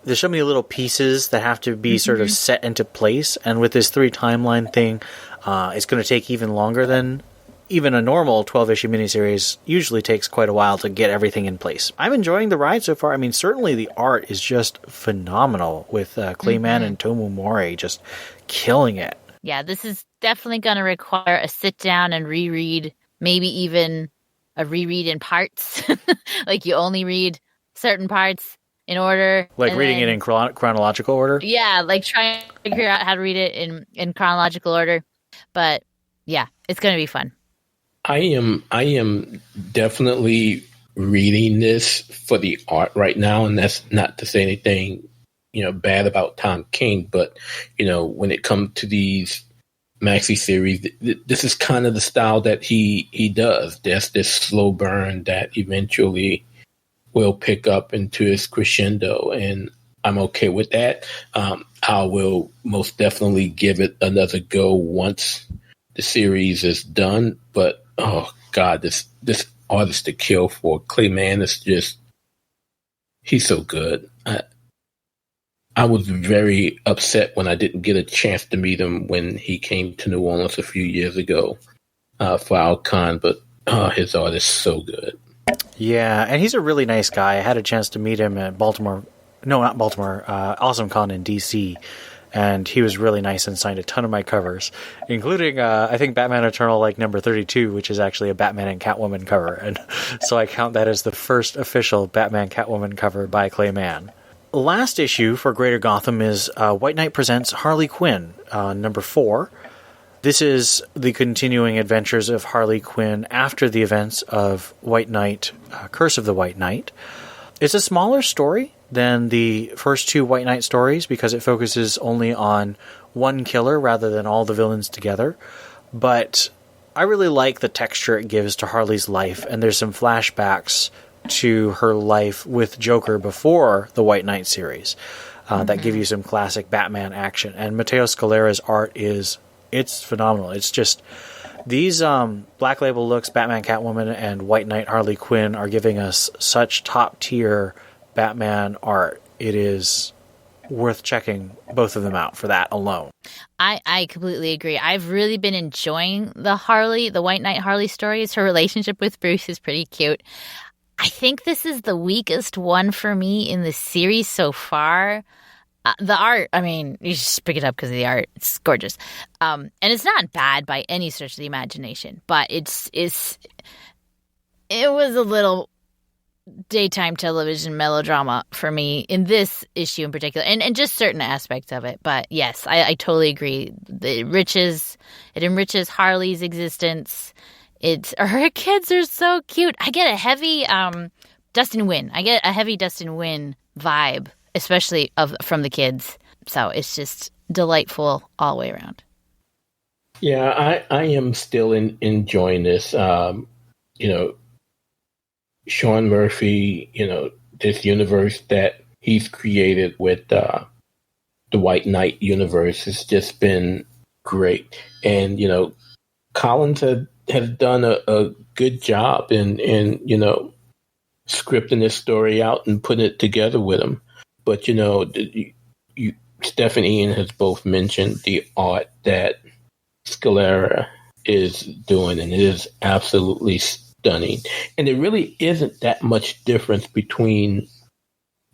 C: there's so many little pieces that have to be sort of set into place. And with this 3 timeline thing, it's going to take even longer than even a normal 12-issue miniseries usually takes quite a while to get everything in place. I'm enjoying the ride so far. I mean, certainly the art is just phenomenal with Clay Mann and Tomu Mori just killing it.
D: Yeah, this is definitely going to require a sit down and reread, maybe even a reread in parts. Like you only read certain parts in order.
C: Like
D: and
C: reading
D: then-
C: it in chronological order?
D: Yeah, like trying to figure out how to read it in chronological order. But yeah, it's going to be fun.
E: I am definitely reading this for the art right now, and that's not to say anything, bad about Tom King, but when it comes to these maxi series, this is kind of the style that he does. There's this slow burn that eventually will pick up into its crescendo, and I'm okay with that. I will most definitely give it another go once the series is done. But oh god, this artist to kill for, Clay Mann, is just, he's so good. I was very upset when I didn't get a chance to meet him when he came to New Orleans a few years ago for our con, but his art is so good.
C: Yeah, and he's a really nice guy. I had a chance to meet him at Awesome Con in DC, and he was really nice and signed a ton of my covers, including, I think, Batman Eternal, like number 32, which is actually a Batman and Catwoman cover, and so I count that as the first official Batman Catwoman cover by Clay Mann. Last issue for Greater Gotham is White Knight Presents Harley Quinn, number 4. This is the continuing adventures of Harley Quinn after the events of White Knight, Curse of the White Knight. It's a smaller story than the first 2 White Knight stories because it focuses only on one killer rather than all the villains together. But I really like the texture it gives to Harley's life, and there's some flashbacks to her life with Joker before the White Knight series that give you some classic Batman action. And Matteo Scalera's art it's phenomenal. It's just these Black Label looks, Batman Catwoman and White Knight Harley Quinn, are giving us such top tier Batman art. It is worth checking both of them out for that alone.
D: I completely agree. I've really been enjoying the White Knight Harley stories. Her relationship with Bruce is pretty cute. I think this is the weakest one for me in the series so far. The art, I mean, you just pick it up because of the art. It's gorgeous. And it's not bad by any stretch of the imagination, but it was a little daytime television melodrama for me in this issue in particular, and just certain aspects of it. But yes, I totally agree. It enriches Harley's existence. Her kids are so cute. I get a heavy Dustin Nguyen. I get a heavy Dustin Nguyen vibe, especially from the kids. So it's just delightful all the way around.
E: Yeah, I am still enjoying this. Sean Murphy, this universe that he's created with the White Knight universe has just been great. And, Collins has done a good job in scripting this story out and putting it together with him. But, Steph and Ian has both mentioned the art that Scalera is doing, and it is absolutely stunning. And there really isn't that much difference between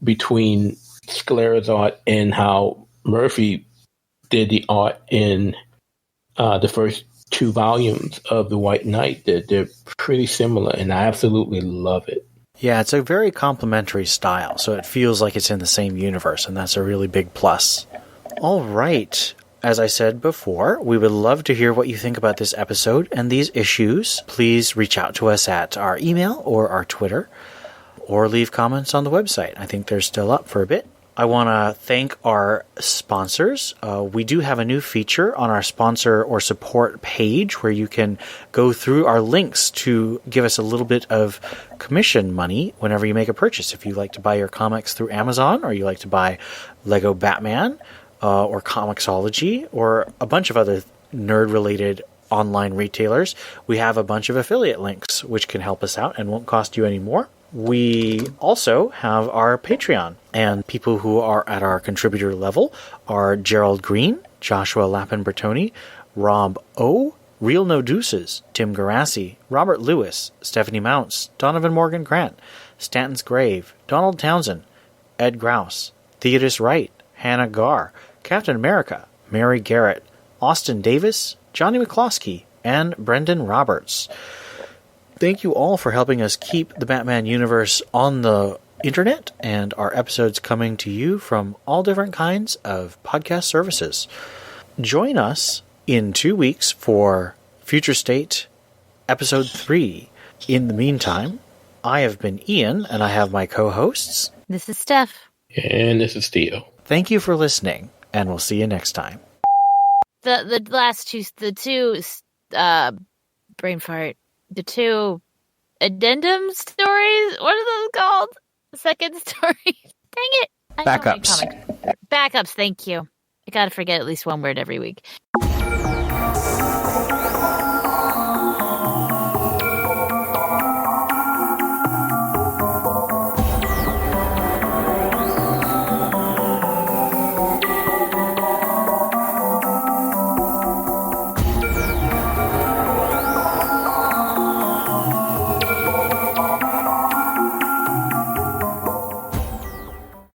E: Scalera's art and how Murphy did the art in the first 2 volumes of The White Knight. They're pretty similar, and I absolutely love it.
C: Yeah, it's a very complementary style, so it feels like it's in the same universe, and that's a really big plus. All right. As I said before, we would love to hear what you think about this episode and these issues. Please reach out to us at our email or our Twitter, or leave comments on the website. I think they're still up for a bit. I want to thank our sponsors. We do have a new feature on our sponsor or support page where you can go through our links to give us a little bit of commission money whenever you make a purchase. If you like to buy your comics through Amazon, or you like to buy Lego Batman, or Comixology, or a bunch of other nerd-related online retailers, we have a bunch of affiliate links which can help us out and won't cost you any more. We also have our Patreon, and people who are at our contributor level are Gerald Green, Joshua Lappin-Bertoni, Rob O, Real No Deuces, Tim Garassi, Robert Lewis, Stephanie Mounts, Donovan Morgan Grant, Stanton's Grave, Donald Townsend, Ed Grouse, Theodis Wright, Hannah Garr, Captain America, Mary Garrett, Austin Davis, Johnny McCloskey, and Brendan Roberts. Thank you all for helping us keep the Batman universe on the internet and our episodes coming to you from all different kinds of podcast services. Join us in 2 weeks for Future State Episode 3. In the meantime, I have been Ian, and I have my co-hosts.
D: This is Steph.
E: And this is Theo.
C: Thank you for listening, and we'll see you next time.
D: The last two, brain fart, the two addendum stories. What are those called? Second stories. Dang it!
C: Backups.
D: Backups. Thank you. I gotta forget at least one word every week.